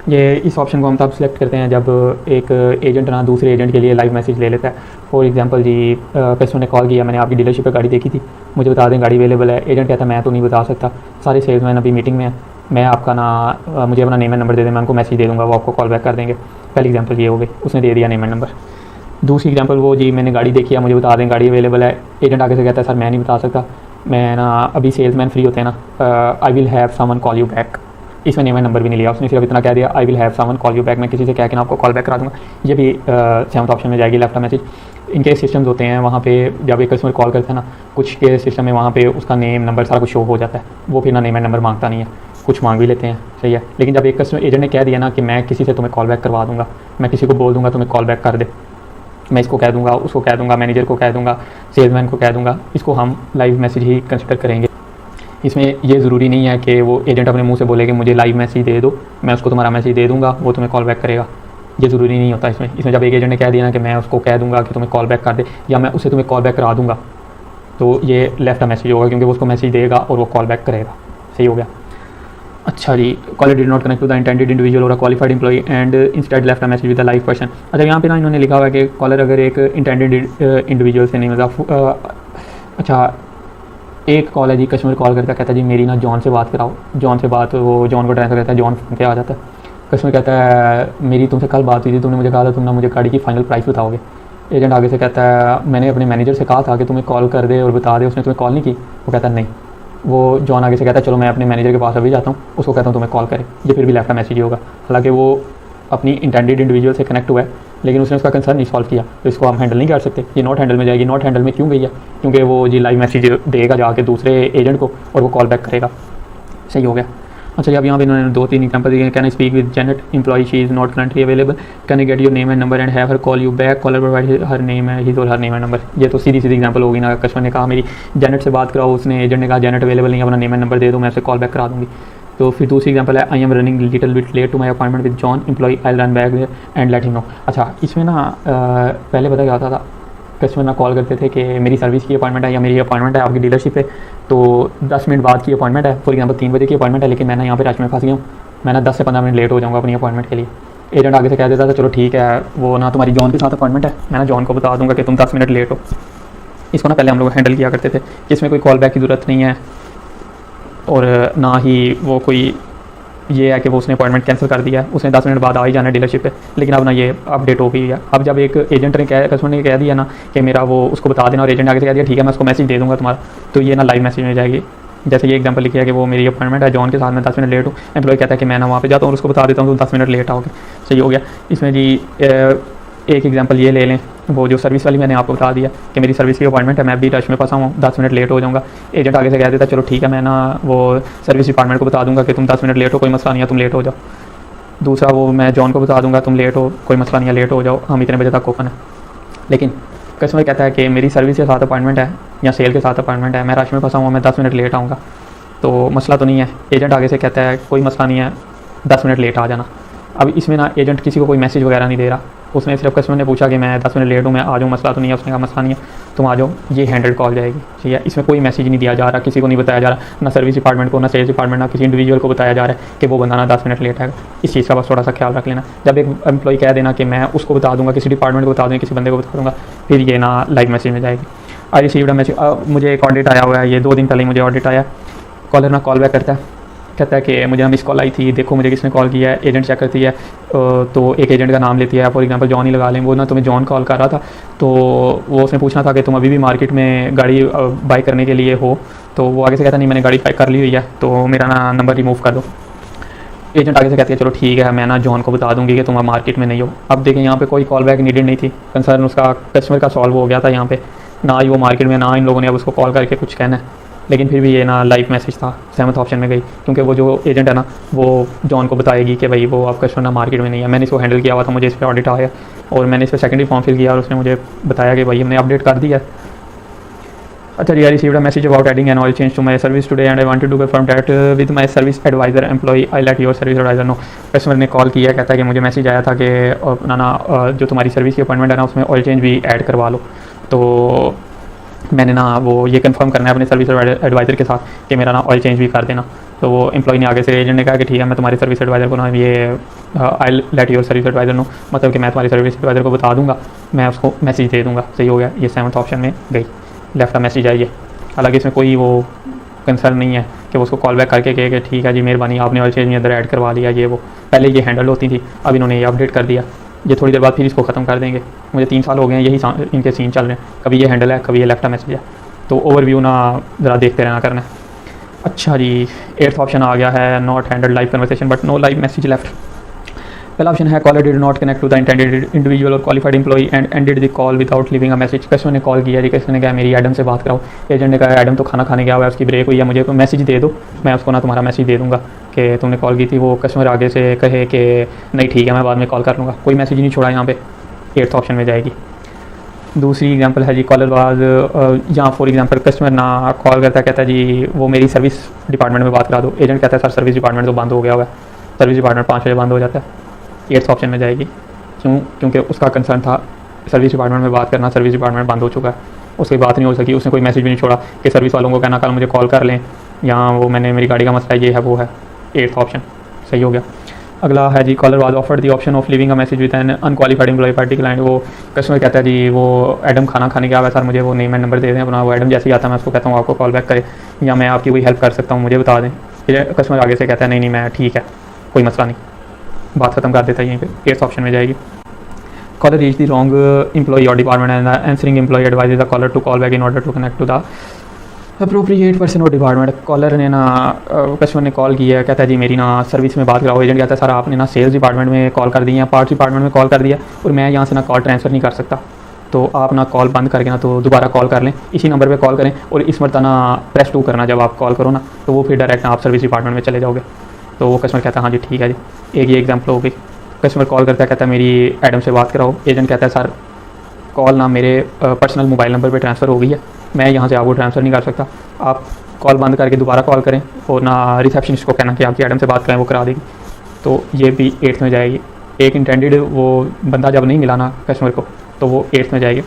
A: ये इस ऑप्शन को हम तब सिलेक्ट करते हैं जब एक एजेंट ना दूसरे एजेंट के लिए लाइव मैसेज ले लेता है। फॉर एग्जांपल जी कस्टमर ने कॉल किया, मैंने आपकी डीलरशिप पे गाड़ी देखी थी, मुझे बता दें गाड़ी अवेलेबल है। एजेंट कहता है मैं तो नहीं बता सकता, सारे सेल्समैन अभी मीटिंग में है, मैं आपका ना मुझे अपना नेम एंड नंबर दे दें, मैं उनको मैसेज दे दूँगा, वो आपको कॉल बैक कर देंगे। पहली एग्जाम्पल ये हो गई, उसने दे दिया नेम एंड नंबर। दूसरी एग्जाम्पल वो जी मैंने गाड़ी देखी है, मुझे बता दें गाड़ी अवेलेबल है। एजेंट आगे से कहता है सर मैं नहीं बता सकता, मैं ना अभी सेल्समैन फ्री होते हैं ना, I will have someone call you back. इसमें नेम एंड नंबर भी नहीं लिया उसने, सिर्फ इतना कह दिया I will have someone call you back, मैं किसी से कह के ना आपको कॉल बैक करा दूँगा। ये भी 7th ऑप्शन में जाएगी लेफ्ट अ मैसेज। इनके सिस्टम्स होते हैं वहाँ पे जब एक कस्टमर कॉल करता है ना, कुछ के सिस्टम में वहाँ पे उसका नेम नंबर सारा कुछ शो हो जाता है, वो फिर ना नेम एंड नंबर मांगता नहीं है, कुछ मांग भी लेते हैं, सही है। लेकिन जब एक कस्टमर एजेंट ने कह दिया ना कि मैं किसी से तुम्हें कॉल बैक करवा दूँगा, मैं किसी को बोल दूँगा तुम्हें कॉल बैक कर दे, मैं इसको कह दूँगा, उसको कह दूँगा, मैनेजर को कह दूँगा, सेल्समैन को कह दूँगा, इसको हम लाइव मैसेज ही कंसिडर करेंगे। इसमें ये ज़रूरी नहीं है कि वो एजेंट अपने मुंह से बोले कि मुझे लाइव मैसेज दे दो, मैं उसको तुम्हारा मैसेज दे दूँगा, वो तुम्हें कॉल बैक करेगा, ये ज़रूरी नहीं होता इसमें जब एक एजेंट ने कह दिया ना कि मैं उसको कह दूँगा कि तुम्हें कॉल बैक कर दे या मैं उसे तुम्हें कॉल बैक करा दूँगा, तो ये लेफ्ट अ मैसेज होगा क्योंकि वो उसको मैसेज देगा और वो कॉल बैक करेगा, सही हो गया। अच्छा जी, caller did not connect to the intended individual or a qualified employee and instead left a message with a live question. अच्छा, यहाँ पे ना इन्होंने लिखा हुआ है कि कॉलर अगर एक इंटेंडेड इंडिविजुअल से नहीं मतलब अच्छा एक कॉल है जी, कस्टमर कॉल करता है, कहता है जी मेरी ना जॉन से बात कराओ, जॉन से बात, वो जॉन को ट्रांसफर करता है, जॉन फोन पे आ जाता है। कस्टमर कहता है मेरी तुमसे कल बात हुई थी, तुमने मुझे कहा था तुम ना मुझे गाड़ी की फाइनल प्राइस बताओगे। एजेंट आगे से कहता है मैंने अपने मैनेजर से कहा था कि तुम्हें कॉल कर दे और बता दे, उसने तुम्हें कॉल नहीं की। वो कहता है नहीं। वो जॉन आगे से कहता है चलो मैं अपने मैनेजर के पास अभी जाता हूँ, उसको कहता हूँ तुम्हें कॉल करे। ये फिर भी लेफ्ट का मैसेज ही होगा, हालांकि वो अपनी इंटेंडेड इंडिविजुअल से कनेक्ट हुआ है लेकिन उसने उसका कंसर्न नहीं सॉल्व किया, तो इसको हम हैंडल नहीं कर सकते। ये नॉट हैंडल में जाएगी। नॉट हैंडल में क्यों गई है? क्योंकि वो जी लाइव मैसेज देगा जाके दूसरे एजेंट को और वो कॉल बैक करेगा, सही हो गया। अच्छा जी, अब यहाँ पे इन्होंने 2-3 एग्जाम्पल दिए। Can I speak with Janet employee, she is not currently available, can I get your name and number and have her call you back, caller provide her name है his or her name and number. ये तो सीधी सीधी example होगी ना, customer ने कहा मेरी Janet से बात कराओ, उसने एजेंट ने कहा जेनेट अवेलेबल नहीं, अपना नेम एंड नंबर दे दो, मैं उसे कॉल बैक करा दूँगी। तो फिर दूसरी एग्जाम्पल है I am running little bit late to my appointment with John employee, I run back and let him know. अच्छा, इसमें ना पहले पता क्या होता था, कस्टमर ना कॉल करते थे कि मेरी सर्विस की अपॉइंटमेंट है या मेरी अपॉइंटमेंट है आपकी डीलरशिप पे, तो 10 मिनट बाद की अपॉइंटमेंट है, फॉर एग्जांपल 3 बजे की अपॉइंटमेंट है, लेकिन मैं ना यहाँ पे रश में फंस गया हूँ, मैं ना 10 से 15 मिनट लेट हो जाऊँगा अपनी अपॉइंटमेंट के लिए। एजेंट आगे से कह देता था चलो ठीक है, वो ना तुम्हारी जॉन के साथ अपॉइंटमेंट है, मैं ना जॉन को बता दूँगा कि तुम 10 मिनट लेट हो। इसको ना पहले हम लोग हैंडल किया करते थे कि इसमें कोई कॉल बैक की ज़रूरत नहीं है और ना ही वो कोई ये है कि वो उसने अपॉइंटमेंट कैंसिल कर दिया है, उसने 10 मिनट बाद आ ही जाना है डीलरशिप पे। लेकिन अब ना ये अपडेट हो गई है। अब जब एक एजेंट ने कस्टमर ने कह दिया ना कि मेरा वो उसको बता देना और एजेंट आगे से कह दिया ठीक है मैं उसको मैसेज दे दूँगा तुम्हारा, तो ये ना लाइव मैसेज में जाएगी। जैसे ये एग्जांपल लिखा है कि वो मेरी अपॉइंटमेंट है जॉन के साथ, में 10 मिनट लेट हूँ, एम्प्लॉय कहता है कि मैं ना वहाँ पे जाता हूँ और उसको बता देता हूँ तो 10 मिनट लेट आओगे, सही हो गया। इसमें जी एक एग्जांपल ये ले लें, वो जो सर्विस वाली मैंने आपको बता दिया कि मेरी सर्विस की अपॉइंटमेंट है, मैं भी रश में फंसा हूँ, 10 मिनट लेट हो जाऊँगा। एजेंट आगे से कह देता चलो ठीक है मैं ना वो सर्विस डिपार्टमेंट को बता दूँगा कि तुम 10 मिनट लेट हो, कोई मसला नहीं है, तुम लेट हो जाओ। दूसरा वो मैं जॉन को बता दूँगा तुम लेट हो, कोई मसला नहीं है, लेट हो जाओ, हम इतने बजे तक ओपन है। लेकिन कस्टमर कहता है कि मेरी सर्विस के साथ अपॉइंटमेंट है या सेल के साथ अपॉइंटमेंट है, मैं रश में फंसा हुआ, मैं 10 मिनट लेट आऊँगा। तो मसला तो नहीं है। एजेंट आगे से कहता है कोई मसला नहीं है, 10 मिनट लेट आ जाना। अब इसमें ना एजेंट किसी को कोई मैसेज वगैरह नहीं दे रहा, उसने सिर्फ कस्टमर ने पूछा कि मैं 10 मिनट लेट हूँ, मैं आ जाऊँ, मसला तो नहीं है। उसने कहा मसला नहीं है, तुम आ जाओ, ये हैंडल्ड कॉल जाएगी। ठीक है, इसमें कोई मैसेज नहीं दिया जा रहा, किसी को नहीं बताया जा रहा, ना सर्विस डिपार्टमेंट को, ना सेल्स डिपार्टमेंट, ना किसी इंडिविजुअल को बताया जा रहा है कि वो बंदा ना 10 मिनट लेट आएगा। इस चीज़ का बस थोड़ा सा ख्याल रख लेना। जब एक एम्प्लॉय कह देना कि मैं उसको बता दूंगा, किसी डिपार्टमेंट को बता दूँगा, किसी बंदे को बता दूँगा, फिर ये ना लाइव मैसेज में जाएगी। आई रिसीव्ड अ मैसेज, मुझे एक ऑडिट आया हुआ है, ये 2 दिन पहले मुझे ऑडिट आया। कॉलर ना कॉल बैक करता है, कहता है कि मुझे मिस कॉल आई थी, देखो मुझे किसने कॉल किया है। एजेंट चेक करती है, तो एक एजेंट का नाम लेती है, फॉर एग्जांपल जॉन ही लगा लें, वो ना तुम्हें जॉन कॉल कर रहा था, तो वो उसने पूछना था कि तुम अभी भी मार्केट में गाड़ी बाई करने के लिए हो। तो वो आगे से कहता नहीं, मैंने गाड़ी बाई कर ली हुई है, तो मेरा ना नंबर रिमूव कर दो। एजेंट आगे से कहती है चलो ठीक है, मैं ना जॉन को बता दूंगी कि तुम अब मार्केट में नहीं हो। अब देखें यहाँ पे कोई कॉल बैक नीडेड नहीं थी, कंसर्न उसका कस्टमर का सॉल्व हो गया था यहाँ पे, ना ही वो मार्केट में, ना इन लोगों ने अब उसको कॉल करके कुछ कहना है। लेकिन फिर भी ये ना लाइव मैसेज था, 7th ऑप्शन में गई, क्योंकि वो जो एजेंट है ना वो जॉन को बताएगी कि भाई वो आपका कस्टमर ना मार्केट में नहीं है। मैंने इसको हैंडल किया हुआ था, मुझे इस पर ऑडिट आया और मैंने इस पर सेकेंडरी फॉर्म फिल किया और उसने मुझे बताया कि भाई हमने अपडेट कर दिया। अच्छा जी, I received a message about adding an oil change to my service today and I wanted to confirm that with my service advisor employ I let your service advisor know. Customer ने call किया, कहता है कि मुझे message आया था कि अपना ना जो तुम्हारी सर्विस की अपॉइंटमेंट है ना उसमें ऑयल चेंज भी ऐड करवा लो। तो मैंने ना वो ये कंफर्म करना है अपने सर्विस एडवाइज़र के साथ कि मेरा ना ऑयल चेंज भी कर देना। तो वो एम्प्लॉय ने आगे से एजेंट ने कहा कि ठीक है, मैं तुम्हारी सर्विस एडवाइज़र को ना ये I let your service advisor know, मतलब कि मैं तुम्हारी सर्विस एडवाइज़र को बता दूंगा, मैं उसको मैसेज दे दूंगा। सही हो गया, ये 7th ऑप्शन में गई, लेफ्ट का मैसेज आई है। हालांकि इसमें कोई वो कंसर्न नहीं है कि वो उसको कॉल बैक करके कहे कि ठीक है जी मेहरबानी आपने ऑयल चेंज में अंदर ऐड करवा लिया, ये वो पहले ये हैंडल होती थी, अब इन्होंने ये अपडेट कर दिया, ये थोड़ी देर बाद फिर इसको ख़त्म कर देंगे। मुझे 3 साल हो गए हैं यही इनके सीन चल रहे हैं, कभी ये हैंडल है, कभी ये लेफ्ट का मैसेज है। तो ओवरव्यू ना ज़रा देखते रहना करना है। अच्छा जी, 8th ऑप्शन आ गया है, not handle live conversation but no live message left. पहला ऑप्शन है caller did not connect to the intended individual or qualified employee and ended the call without leaving a message. Customer ने call किया जी, customer ने कहा मेरी Adam से बात कराओ। एजेंट ने कहा एडम तो खाना खाने गया हुआ है, उसकी ब्रेक हुई है, मुझे मैसेज दे दो, मैं उसको ना तुम्हारा मैसेज दे दूंगा कि तुमने कॉल की थी। वो कस्टमर आगे से कहे कि नहीं ठीक है मैं बाद में कॉल कर लूँगा, कोई मैसेज नहीं छोड़ा यहाँ पे, 8th ऑप्शन में जाएगी। दूसरी एग्जांपल है जी कॉलर वाज, यहाँ फॉर एग्जांपल कस्टमर ना कॉल करता है, कहता है जी वो मेरी सर्विस डिपार्टमेंट में बात करा दो। एजेंट कहता है सर सर्विस डिपार्टमेंट तो बंद हो गया हुआ है, सर्विस डिपार्टमेंट 5 बजे बंद हो जाता है, 8th ऑप्शन में जाएगी। क्योंकि उसका कंसर्न था सर्विस डिपार्टमेंट में बात करना, सर्विस डिपार्टमेंट बंद हो चुका है, उसकी बात नहीं हो सकी, उसने कोई मैसेज भी नहीं छोड़ा कि सर्विस वालों को कहना कल मुझे कॉल कर लें, यहाँ वो मैंने मेरी गाड़ी का मसला ये है वो है, 8th ऑप्शन सही हो गया। अगला है जी caller was offered the option of leaving a message with an unqualified employ party client. वो कस्टमर कहता है जी वो एडम खाना खाने गया हुआ है सर, मुझे वो नेम एंड नंबर दे दें अपना, वो एडम जैसे ही आता है मैं उसको कहता हूँ आपको कॉल बैक करे या मैं आपकी कोई हेल्प कर सकता हूँ मुझे बता दें। फिर कस्टमर आगे से कहता है नहीं मैं ठीक है कोई मसला नहीं, बात खत्म कर देता है यहीं पे, 8th ऑप्शन में जाएगी। Caller reach the wrong employ or department and answering employ advises the caller to call back in order to connect to the appropriate person or department. Caller ने ना कस्टमर ने कॉल किया है, कहता है जी मेरी ना सर्विस में बात कराओ। एजेंट कहता है सर आपने ना सेल्स डिपार्टमेंट में कॉल कर दी है, पार्ट्स डिपार्टमेंट में कॉल कर दिया और मैं यहाँ से ना कॉल ट्रांसफ़र नहीं कर सकता, तो आप ना कॉल बंद करके ना तो दोबारा कॉल कर लें, इसी नंबर पे कॉल करें और इस मरतबा ना प्रेस 2 करना जब आप कॉल करो ना, तो वो फिर डायरेक्ट आप सर्विस डिपार्टमेंट में चले जाओगे। तो वो कस्टमर कहता है हाँ जी ठीक है जी। एक ये एग्जाम्पल हो गई, कस्टमर कॉल करता है, कहता है मेरी एडम से बात कराओ। एजेंट कहता है सर कॉल ना मेरे पर्सनल मोबाइल नंबर पे ट्रांसफ़र हो गई है, मैं यहाँ से आपको ट्रांसफ़र नहीं कर सकता, आप कॉल बंद करके दोबारा कॉल करें और ना रिसेप्शनिस्ट को कहना कि आपकी एडम से बात करें वो करा देगी। तो ये भी 8th में जाएगी। एक इंटेंडेड वो बंदा जब नहीं मिला ना कस्टमर को तो वो 8th में जाएगी।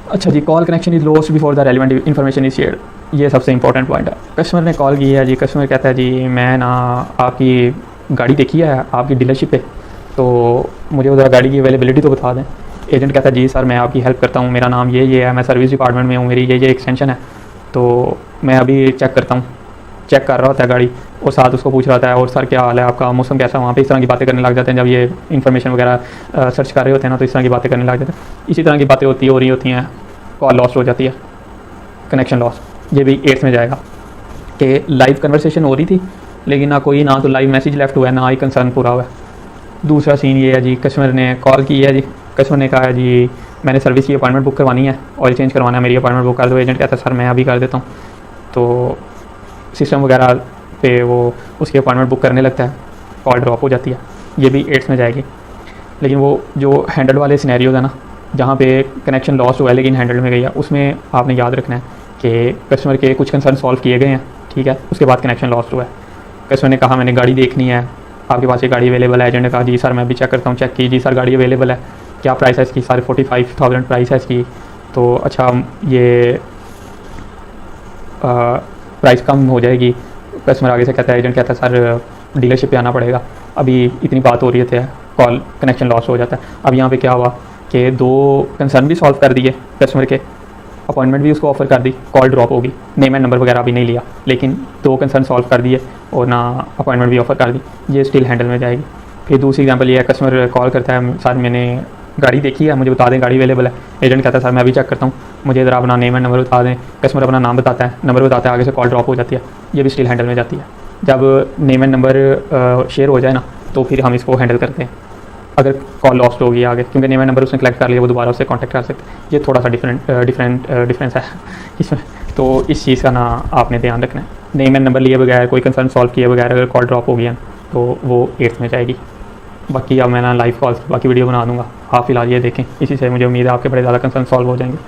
A: अच्छा जी, call connection is lost before the relevant information is shared, ये सबसे इंपॉर्टेंट पॉइंट है। कस्टमर ने कॉल की है जी, कस्टमर कहता है जी मैं ना आपकी गाड़ी देखी है आपकी डीलरशिप पे, तो मुझे उधर गाड़ी की अवेलेबिलिटी तो बता दें। एजेंट कहता है जी सर मैं आपकी हेल्प करता हूँ, मेरा नाम ये है, मैं सर्विस डिपार्टमेंट में हूँ, मेरी ये एक्सटेंशन है, तो मैं अभी चेक करता हूँ। चेक कर रहा होता है गाड़ी और साथ उसको पूछ रहा था और सर क्या हाल है आपका, मौसम कैसा, वहाँ पे इस तरह की बातें करने लग जाते हैं। जब ये इन्फॉर्मेशन वगैरह सर्च कर रहे होते हैं ना तो इस तरह की बातें करने लग जाते हैं। इसी तरह की बातें हो रही होती हैं, कॉल लॉस्ट हो जाती है, कनेक्शन लॉस। ये भी 8th में जाएगा कि लाइव कन्वर्सेशन हो रही थी लेकिन ना कोई ना तो लाइव मैसेज लेफ्ट हुआ है ना ही कंसर्न पूरा हुआ है। दूसरा सीन ये है जी, कस्टमर ने कॉल की है जी, कस्टमर ने कहा है जी मैंने सर्विस की अपॉइंटमेंट बुक करवानी है, ऑयल चेंज करवाना है, मेरी अपॉइंटमेंट बुक कर दो। एजेंट कहता है सर मैं अभी कर देता हूँ, तो सिस्टम वगैरह पे वो उसकी अपॉइंटमेंट बुक करने लगता है, कॉल ड्रॉप हो जाती है। ये भी 8th में जाएगी। लेकिन वो जो हैंडल वाले सिनेरियोज है ना जहाँ पे कनेक्शन लॉस्ट हुआ है लेकिन हैंडल में गई है, उसमें आपने याद रखना है कि कस्टमर के कुछ कंसर्न सॉल्व किए गए हैं, ठीक है, उसके बाद कनेक्शन लॉस्ट हुआ है। कस्टमर ने कहा मैंने गाड़ी देखनी है, आपके पास ये गाड़ी अवेलेबल है, एजेंट ने कहा जी सर मैं भी चेक करता हूँ, चेक की जी सर गाड़ी अवेलेबल है, क्या प्राइस है इसकी, सारे 45,000 प्राइस है इसकी। तो अच्छा ये प्राइस कम हो जाएगी। कस्टमर आगे से कहता है, एजेंट कहता है सर डीलरशिप पे आना पड़ेगा, अभी इतनी बात हो रही है, कॉल कनेक्शन लॉस हो जाता है। अब यहाँ पे क्या हुआ कि 2 कंसर्न भी सॉल्व कर दिए कस्टमर के, अपॉइंटमेंट भी उसको ऑफर कर दी, कॉल ड्रॉप होगी, नेम एंड नंबर वगैरह भी नहीं लिया, लेकिन 2 कंसर्न सॉल्व कर दिए और ना अपॉइंटमेंट भी ऑफर कर दी, ये स्टिल हैंडल में जाएगी। फिर दूसरी एग्जांपल ये है, कस्टमर कॉल करता है सर मैंने गाड़ी देखी है, मुझे बता दें गाड़ी अवेलेबल है, एजेंट कहता है सर मैं भी चेक करता हूँ, मुझे ज़रा अपना नेम एंड नंबर बता दें, कस्टमर अपना नाम बताता है, नंबर बताता है, आगे से कॉल ड्रॉप हो जाती है, ये भी स्टिल हैंडल में जाती है। जब नेम एंड नंबर शेयर हो जाए ना तो फिर हम इसको हैंडल करते हैं, अगर कॉल लॉस्ट होगी आगे, क्योंकि नेम एंड नंबर उसने कलेक्ट कर लिया, वो दोबारा उससे कांटेक्ट कर सकते हैं। ये थोड़ा सा डिफरेंस है इसमें, तो इस चीज़ का ना आपने ध्यान रखना है। नेम एंड नंबर लिए बगैर, कोई कंसर्न सॉल्व किए बगैर अगर कॉल ड्रॉप हो गया तो वो 8th में जाएगी। बाकी अब मैं ना लाइव कॉल्स बाकी वीडियो बना दूँगा, आप फिलहाल ये देखें, इसी से मुझे उम्मीद है आपके बड़े ज़्यादा कंसर्न सॉल्व हो जाएंगे।